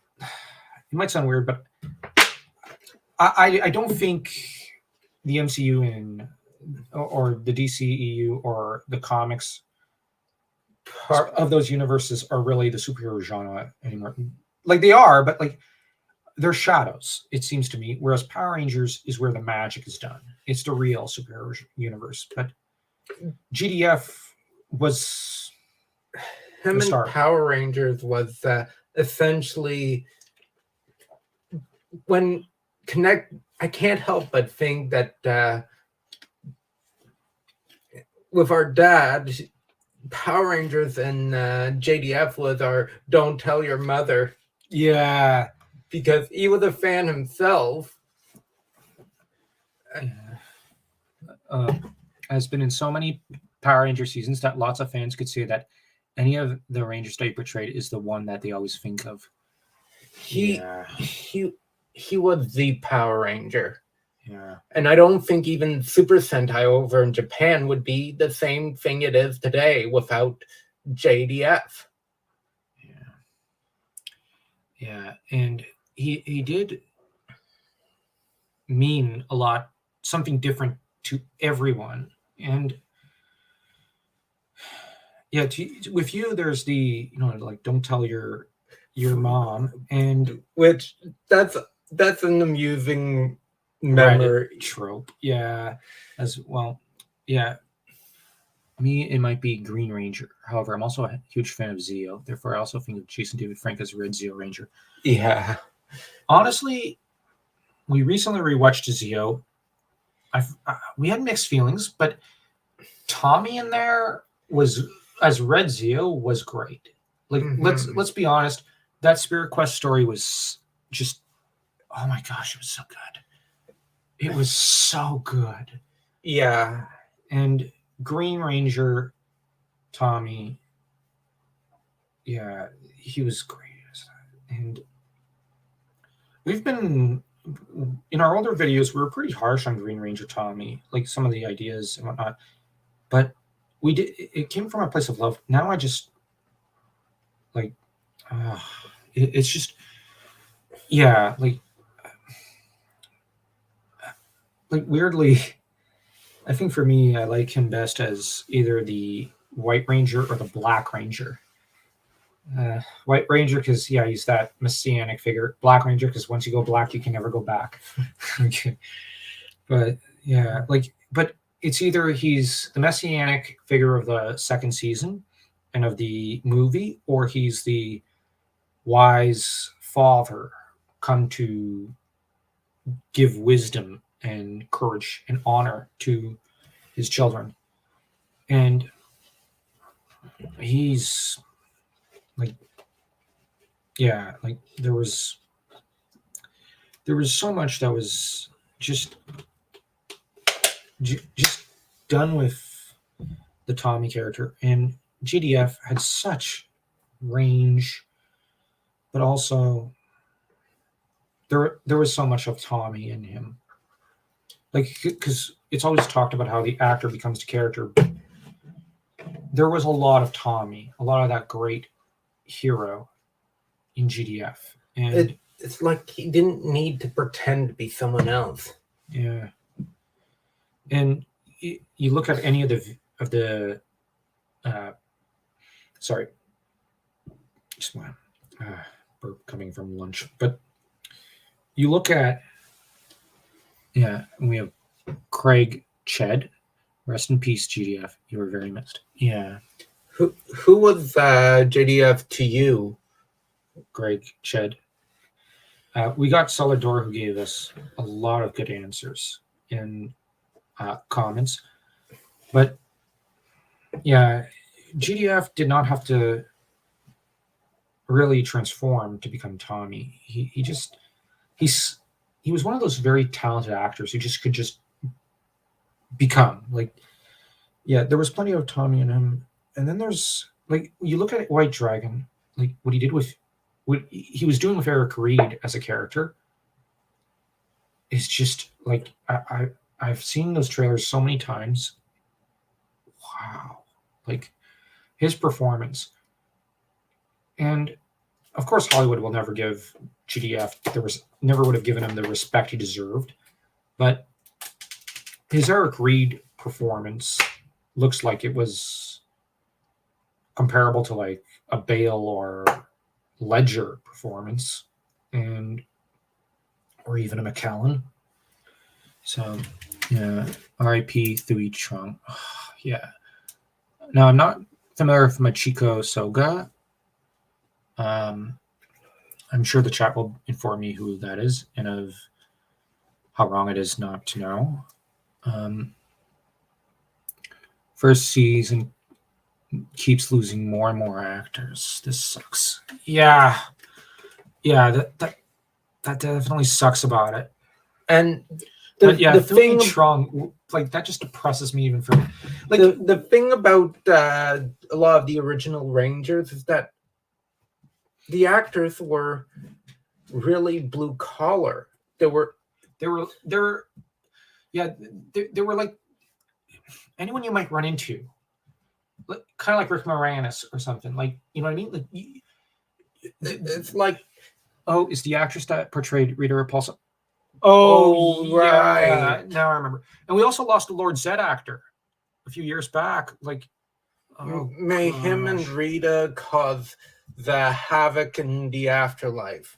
might sound weird, but I don't think the MCU or the DCEU or the comics of those universes are really the superhero genre anymore. Like they are, but like they're shadows, it seems to me. Whereas Power Rangers is where the magic is done. It's the real superhero universe. But GDF was him and Power Rangers was essentially when connect. I can't help but think that with our dad, Power Rangers and JDF was our "Don't Tell Your Mother." Yeah, because he was a fan himself. Has been in so many Power Ranger seasons that lots of fans could say that any of the Rangers that he portrayed is the one that they always think of. He was the Power Ranger. Yeah. And I don't think even Super Sentai over in Japan would be the same thing it is today without JDF. Yeah, and he did mean a lot, something different to everyone. And yeah, with you, there's the, like, don't tell your mom, and which that's an amusing memory trope. Yeah, as well. Yeah, me, it might be Green Ranger. However, I'm also a huge fan of Zeo. Therefore, I also think of Jason David Frank as Red Zeo Ranger. Yeah. Honestly, we recently rewatched Zeo. We had mixed feelings, but Tommy in there was, as Red Zeo, was great. Like, let's be honest, that Spirit Quest story was just, oh my gosh, it was so good. It was so good. Yeah. And Green Ranger Tommy, yeah, he was great. And we've been, in our older videos, we were pretty harsh on Green Ranger Tommy, like some of the ideas and whatnot. But it came from a place of love. Now I just, like, it's just, yeah, like weirdly, I think for me, I like him best as either the White Ranger or the Black Ranger. White Ranger because he's that messianic figure. Black Ranger because once you go black, you can never go back. Okay. But yeah, but it's either he's the messianic figure of the second season and of the movie, or he's the wise father come to give wisdom and courage and honor to his children. And he's like, yeah, like there was so much that was just done with the Tommy character. And GDF had such range, but also there was so much of Tommy in him. Like, because it's always talked about how the actor becomes the character. There was a lot of Tommy, a lot of that great hero in GDF. And it's like he didn't need to pretend to be someone else. Yeah. And you look at any of the sorry, just my burp coming from lunch. But you look at, we have Craig Ched. Rest in peace, GDF. You were very missed. Yeah. Who was JDF to you? Greg Shed. We got Solador, who gave us a lot of good answers in comments. But yeah, GDF did not have to really transform to become Tommy. He was one of those very talented actors who just could just become like. Yeah, there was plenty of Tommy in him, and then there's like you look at White Dragon, like what he did with what he was doing with Eric Reed as a character. Is just like I've seen those trailers so many times. Wow, like his performance, and of course Hollywood will never give GDF never would have given him the respect he deserved, but his Eric Reed performance looks like it was comparable to like a Bale or Ledger performance, or even a McKellen. So yeah, R.I.P. Thuy Trong. Yeah. Now I'm not familiar with Machiko Soga. I'm sure the chat will inform me who that is and of how wrong it is not to know. First season keeps losing more and more actors. This sucks. Yeah, that definitely sucks about it. And but yeah, the Thuy thing Trong, like that just depresses me even further. Like the thing about a lot of the original Rangers is that the actors were really blue collar. They were like anyone you might run into, kind of like Rick Moranis or something. Like, you know what I mean? Like, it's like, oh, it's the actress that portrayed Rita Repulsa. Oh, right. Yeah, now I remember. And we also lost a Lord Zed actor a few years back. Like, may him and Rita cause the havoc in the afterlife.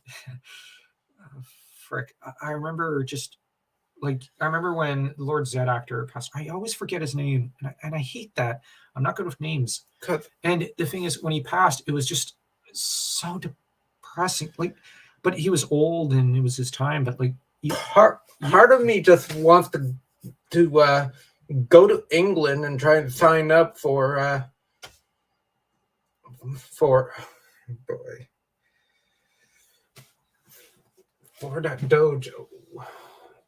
Frick. I remember when the Lord Zed actor passed. I always forget his name, and I hate that. I'm not good with names. And the thing is, when he passed, it was just so depressing. Like, but he was old, and it was his time. But like, part of me just wants to go to England and try and sign up for that dojo.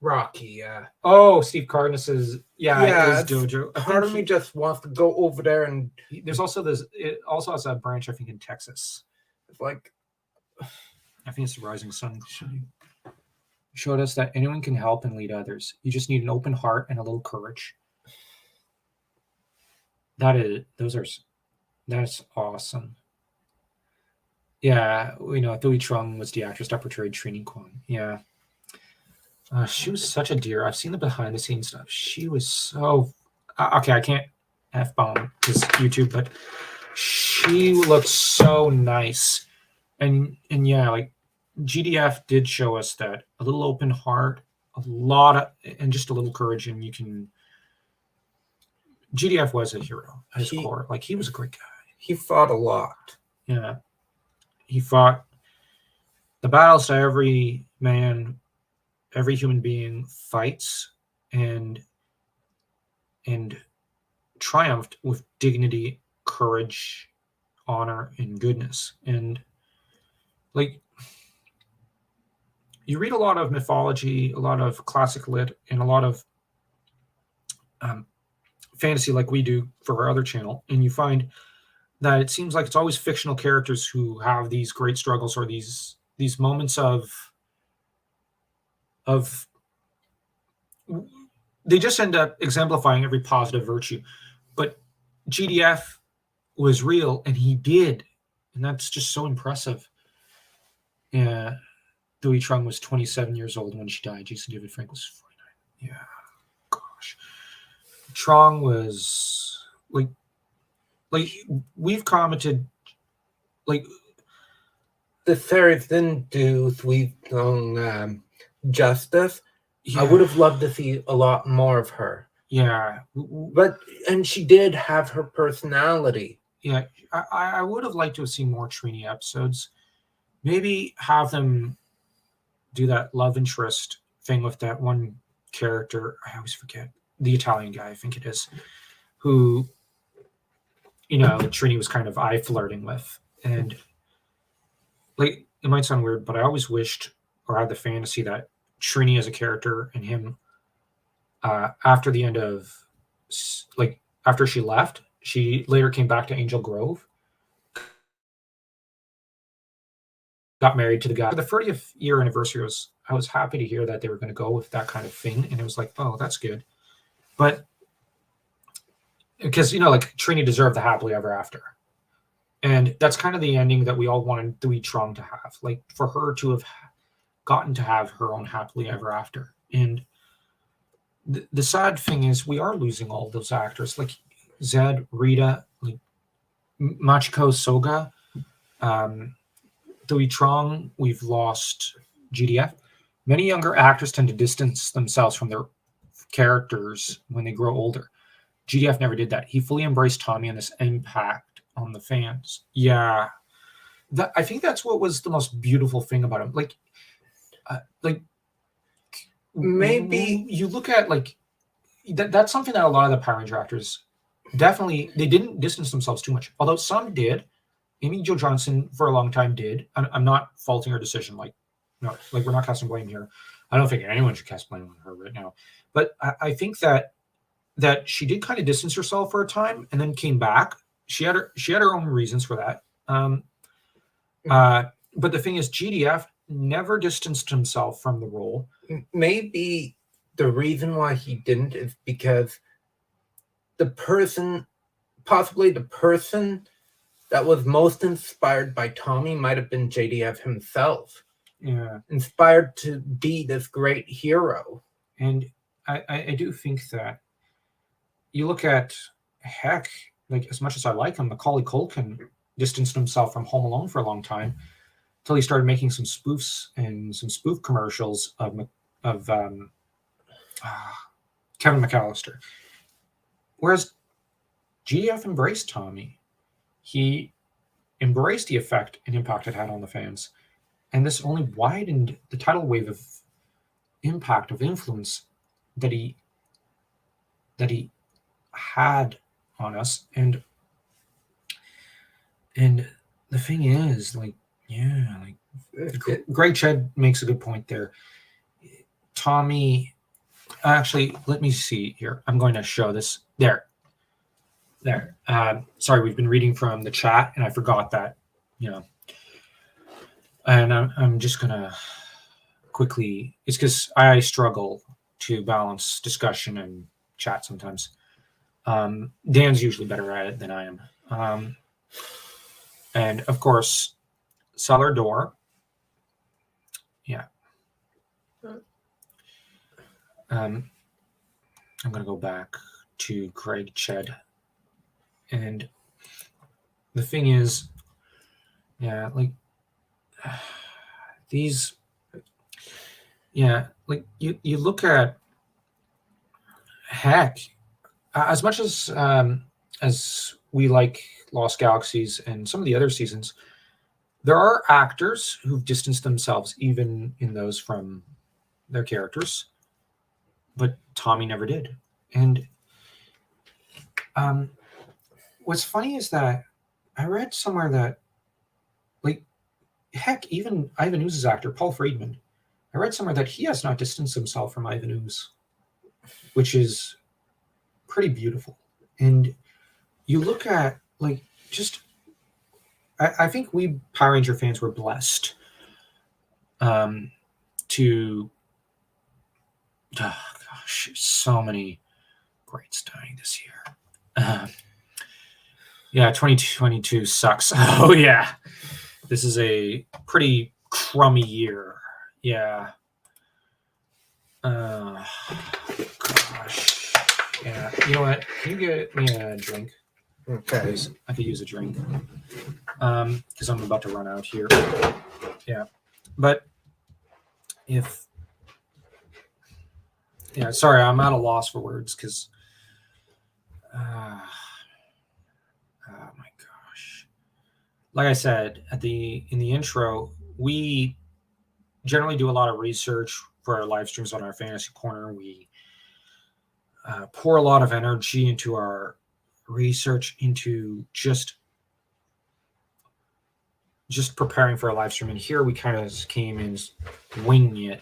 Rocky, Steve Cardenas' his dojo. Part of me just wants to go over there, and there's also this. It also has a branch, I think, in Texas. It's like, I think it's the Rising Sun. Showed us that anyone can help and lead others. You just need an open heart and a little courage. That's awesome. Yeah, we know Thuy Trong was the actress that portrayed Trini Kwan. Yeah. She was such a dear. I've seen the behind the scenes stuff. She was so okay. I can't F-bomb this YouTube, but she looked so nice. And yeah, like GDF did show us that a little open heart, and just a little courage, and you can. GDF was a hero at his core. Like, he was a great guy. He fought a lot. Yeah. He fought the battles that every human being fights, and triumphed with dignity, courage, honor, and goodness. And like, you read a lot of mythology, a lot of classic lit, and a lot of fantasy like we do for our other channel, and you find that it seems like it's always fictional characters who have these great struggles or these moments of they just end up exemplifying every positive virtue. But GDF was real, and he did, and that's just so impressive. Yeah, Thuy Trong was 27 years old when she died. Jason David Frank was 49. Yeah, gosh. Trong was like we've commented, like, the series didn't do Thuy Trong justice. yeah. I would have loved to see a lot more of her. Yeah, and she did have her personality. yeah, I would have liked to have seen more Trini episodes. Maybe have them do that love interest thing with that one character. I always forget the Italian guy. I think it is who Trini was kind of eye flirting with, and like it might sound weird, but I always wished or had the fantasy that Trini as a character and him after the end of like after she left, she later came back to Angel Grove, got married to the guy. For the 30th year anniversary I was happy to hear that they were going to go with that kind of thing, and it was like, oh, that's good. But because like Trini deserved the happily ever after, and that's kind of the ending that we all wanted Dewey Trong to have, like for her to have gotten to have her own happily ever after. And the sad thing is we are losing all those actors like Zed, Rita, like Machiko Soga, Dewey Trong. We've lost GDF. Many younger actors tend to distance themselves from their characters when they grow older. GDF never did that. He fully embraced Tommy and this impact on the fans. Yeah, I think that's what was the most beautiful thing about him. Like Maybe you look at like that's something that a lot of the Power Ranger actors definitely they didn't distance themselves too much. Although some did. Amy Jo Johnson for a long time did. I'm not faulting her decision. Like we're not casting blame here. I don't think anyone should cast blame on her right now. But I think that she did kind of distance herself for a time and then came back. She had her own reasons for that. But the thing is, GDF never distanced himself from the role. Maybe the reason why he didn't is because possibly the person that was most inspired by Tommy might have been JDF himself. Yeah. Inspired to be this great hero. And I do think that you look at, heck, like as much as I like him, Macaulay Culkin distanced himself from Home Alone for a long time until he started making some spoofs and some spoof commercials of Kevin McAllister. Whereas GDF embraced Tommy. He embraced the effect and impact it had on the fans. And this only widened the tidal wave of impact, of influence that he had on us. And the thing is, like, yeah, like Greg Ched makes a good point there. Tommy, actually, let me see here. I'm going to show this. There. Sorry, we've been reading from the chat, and I forgot that, And I'm just gonna quickly. It's because I struggle to balance discussion and chat sometimes. Dan's usually better at it than I am. And of course, Cellar Door. Yeah. I'm gonna go back to Greg Ched. And the thing is, yeah, like these, yeah, like you look at, heck, as much as we like Lost Galaxies and some of the other seasons, there are actors who've distanced themselves even in those from their characters, but Tommy never did. And what's funny is that I read somewhere that, like, heck, even Ivan Ooze's actor, Paul Friedman, I read somewhere that he has not distanced himself from Ivan Ooze, which is pretty beautiful. And you look at, like, just, I think we Power Ranger fans were blessed to, oh gosh, so many greats dying this year. Yeah, 2022 sucks. Oh, yeah. This is a pretty crummy year. Yeah. Gosh. Yeah. You know what? Can you get me a drink? Okay. Please? I could use a drink. Because I'm about to run out here. Yeah. But if... Yeah, sorry, I'm at a loss for words because... oh my like I said in the intro, we generally do a lot of research for our live streams on our fantasy corner. We pour a lot of energy into our research, into just preparing for a live stream. And here we kind of came in winging it.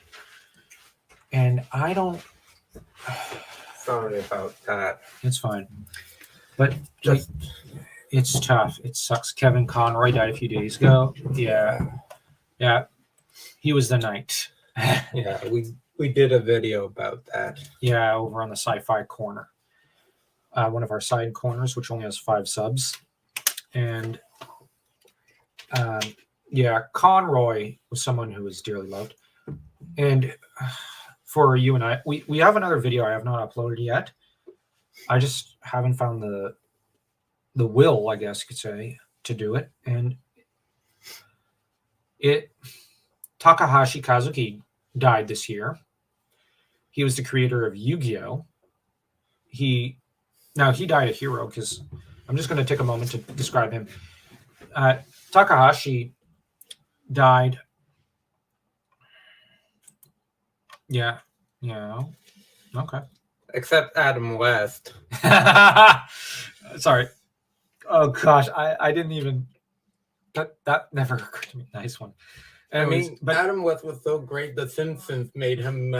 And I don't. Sorry about that. It's fine, but Just it's tough. It sucks. Kevin Conroy died a few days ago. Yeah, he was the knight. yeah, we did a video about that. Yeah, over on the Sci-Fi Corner, one of our side corners, which only has 5 subs, and yeah, Conroy was someone who was dearly loved, and for you and I, we have another video I have not uploaded yet. I just haven't found the will, I guess you could say, to do it, and Takahashi Kazuki died this year. He was the creator of Yu-Gi-Oh! He died a hero, because I'm just going to take a moment to describe him. Takahashi died. Yeah. Okay. Except Adam West. Sorry. Oh gosh, I didn't even. That never occurred to me. Nice one. Anyways, but Adam West was so great. The Simpsons made him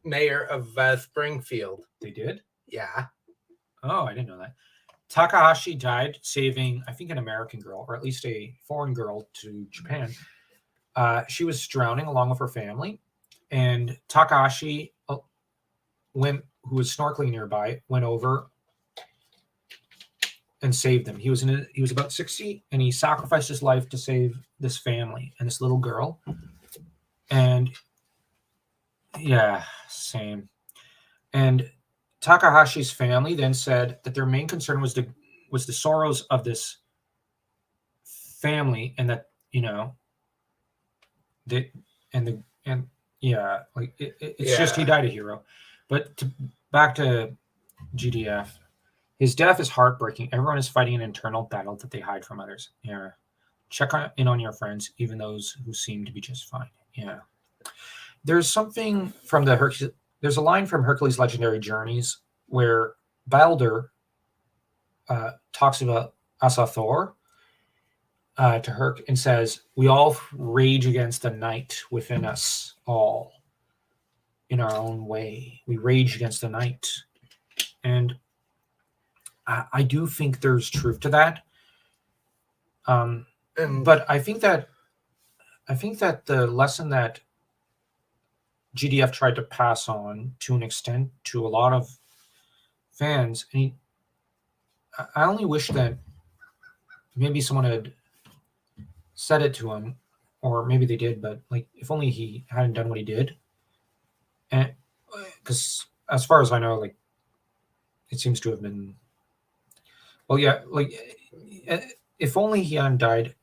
mayor of Springfield. They did? Yeah. Oh, I didn't know that. Takahashi died saving, I think, an American girl, or at least a foreign girl, to Japan. She was drowning along with her family, and Takahashi, who was snorkeling nearby, went over and saved them. He was about 60, and he sacrificed his life to save this family and this little girl. And yeah, same. And Takahashi's family then said that their main concern was the sorrows of this family, and that it's just he died a hero. But back to GDF. His death is heartbreaking. Everyone is fighting an internal battle that they hide from others. Yeah. Check in on your friends, even those who seem to be just fine. Yeah. There's something from there's a line from Hercules' Legendary Journeys where Balder talks about Asa Thor to Herc and says, "We all rage against the night within us all in our own way. We rage against the night." And I do think there's truth to that. But I think that the lesson that GDF tried to pass on to an extent to a lot of fans, and I only wish that maybe someone had said it to him, or maybe they did, but like, if only he hadn't done what he did. And because as far as I know, like, it seems to have been. Well, yeah, like, if only he hadn't died.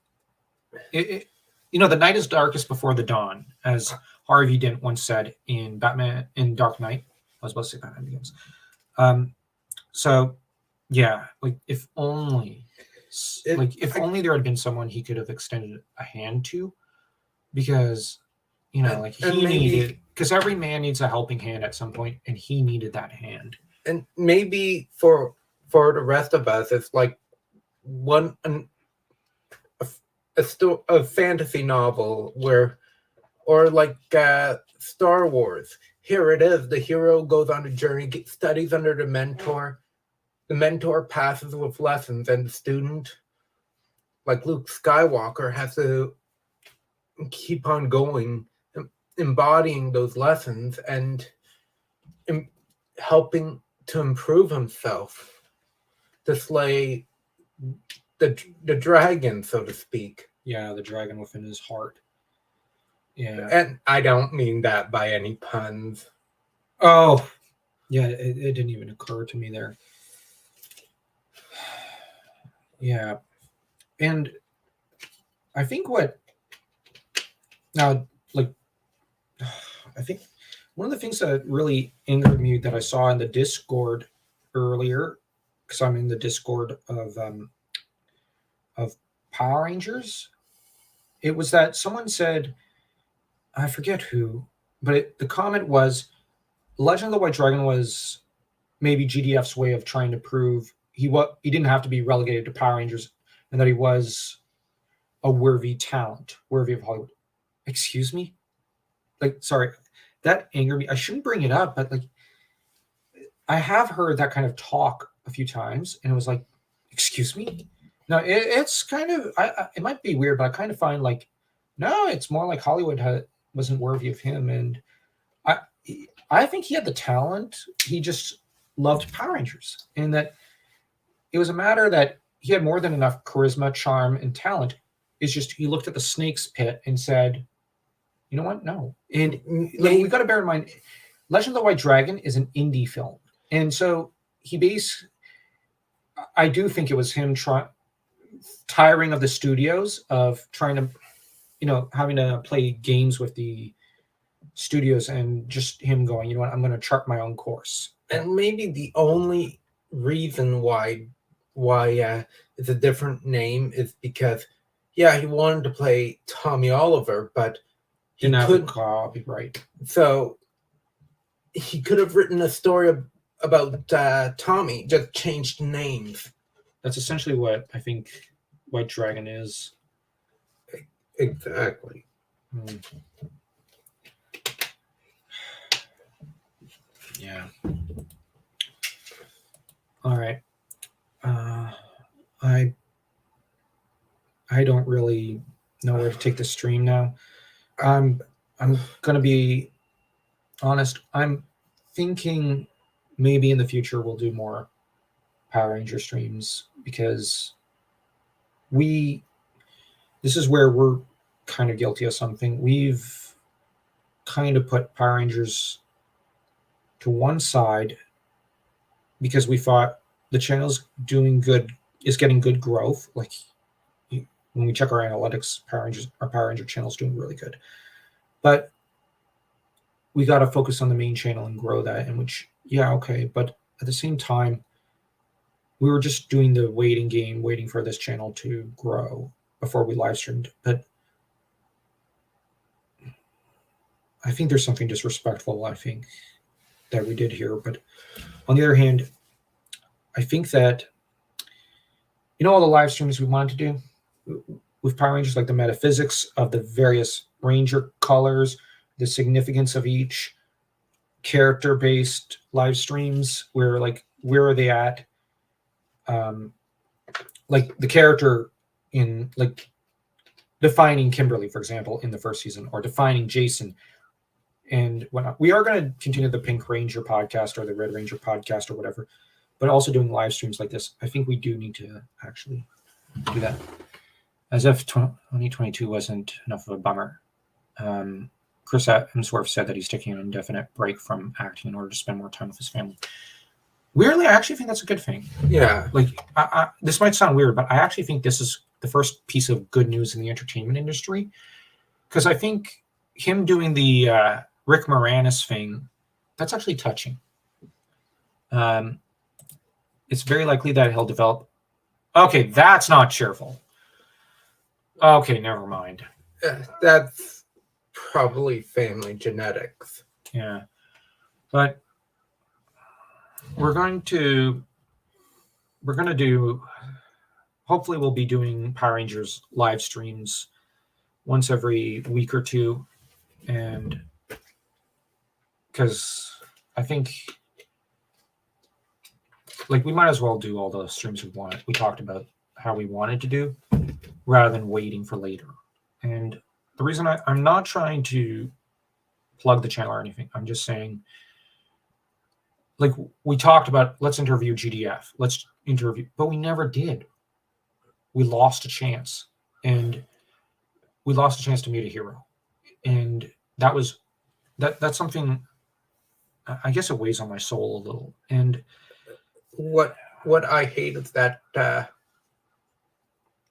The night is darkest before the dawn, as Harvey Dent once said in Dark Knight. I was about to say Batman Begins. So, yeah, like, if only there had been someone he could have extended a hand to, because he needed, because every man needs a helping hand at some point, and he needed that hand. And maybe for the rest of us, it's like a fantasy novel or like Star Wars. Here it is. The hero goes on a journey, studies under the mentor. The mentor passes with lessons, and the student, like Luke Skywalker, has to keep on going, embodying those lessons and helping to improve himself, to slay the dragon, so to speak. Yeah, the dragon within his heart. Yeah. And I don't mean that by any puns. Oh, yeah, it didn't even occur to me there. Yeah. And I think I think one of the things that really angered me that I saw in the Discord earlier, because I'm in the Discord of Power Rangers, it was that someone said, I forget who, but the comment was Legend of the White Dragon was maybe GDF's way of trying to prove he didn't have to be relegated to Power Rangers, and that he was a worthy talent, worthy of Hollywood. Excuse me? Like, sorry, that angered me. I shouldn't bring it up, but like, I have heard that kind of talk a few times, and it was like, excuse me? No, it's kind of, it might be weird, but I kind of find like, no, it's more like Hollywood wasn't worthy of him. And I, I think he had the talent. He just loved Power Rangers, and that it was a matter that he had more than enough charisma, charm, and talent. It's just he looked at the snake's pit and said, "You know what? No." And like, we got to bear in mind, Legend of the White Dragon is an indie film, and so I do think it was him tiring of the studios of trying to, having to play games with the studios, and just him going, you know what, I'm going to chart my own course. And maybe the only reason why it's a different name is because, yeah, he wanted to play Tommy Oliver, but he Didn't have couldn't. the copyright. So he could have written a story about Tommy, just changed names. That's essentially what I think White Dragon is. Exactly. Yeah. All right. I don't really know where to take the stream now. I'm gonna be honest. I'm thinking maybe in the future we'll do more Power Ranger streams, because this is where we're kind of guilty of something. We've kind of put Power Rangers to one side because we thought the channel's doing good, is getting good growth. Like, when we check our analytics, our Power Ranger channel is doing really good. But we got to focus on the main channel and grow that. And which, yeah, okay. But at the same time, we were just doing the waiting game, waiting for this channel to grow before we live streamed. But I think there's something disrespectful, I think, that we did here. But on the other hand, I think that, all the live streams we wanted to do with Power Rangers, like the metaphysics of the various Ranger colors, the significance of each character-based live streams, where are they at? Like the character in, like, defining Kimberly, for example, in the first season, or defining Jason and whatnot. We are going to continue the Pink Ranger podcast or the Red Ranger podcast or whatever, but also doing live streams like this. I think we do need to actually do that. As if 2022 wasn't enough of a bummer. Chris Hemsworth said that he's taking an indefinite break from acting in order to spend more time with his family. Weirdly, I actually think that's a good thing. Yeah. Like, this might sound weird, but I actually think this is the first piece of good news in the entertainment industry, because I think him doing the Rick Moranis thing, that's actually touching. It's very likely that he'll develop. Okay, that's not cheerful. Okay, never mind. That's probably family genetics. Yeah. But we're going to do, hopefully we'll be doing Power Rangers live streams once every week or two. And because I think, like, we might as well do all the streams we talked about how we wanted to do, rather than waiting for later. And the reason I'm not trying to plug the channel or anything, I'm just saying, like, we talked about, let's interview GDF, but we never did. We lost a chance, and we lost a chance to meet a hero. And that's something, I guess it weighs on my soul a little. And what I hate is that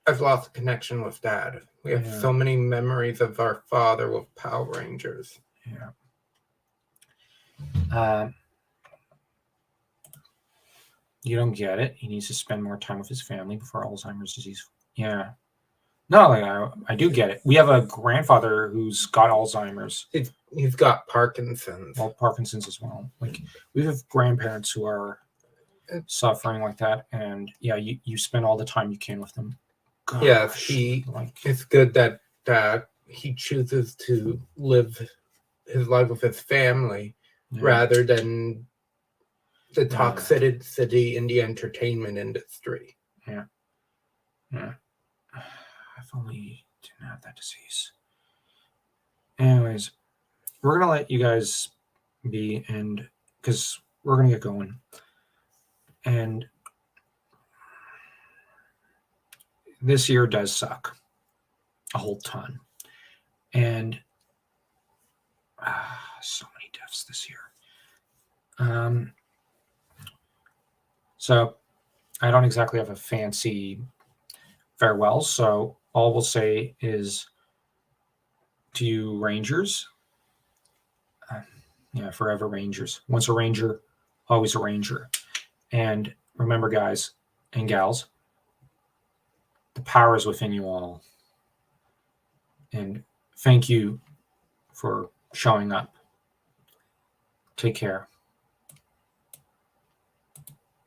I've lost a connection with Dad. We have so many memories of our father with Power Rangers. Yeah. You don't get it. He needs to spend more time with his family before Alzheimer's disease. Yeah. No, like, I do get it. We have a grandfather who's got Alzheimer's, He's got Parkinson's. well, Parkinson's as well. Like, we have grandparents who are suffering like that, and yeah, you spend all the time you can with them. Gosh, Yes, like, it's good that he chooses to live his life with his family yeah. rather than the Yeah. toxicity in the entertainment industry. Yeah. If only didn't have that disease. Anyways, we're gonna let you guys be, and because we're gonna get going, and this year does suck a whole ton, and so many deaths this year. So I don't exactly have a fancy farewell, so all we'll say is to you Rangers, forever Rangers. Once a Ranger, always a Ranger. And remember, guys and gals, the power is within you all. And thank you for showing up. Take care.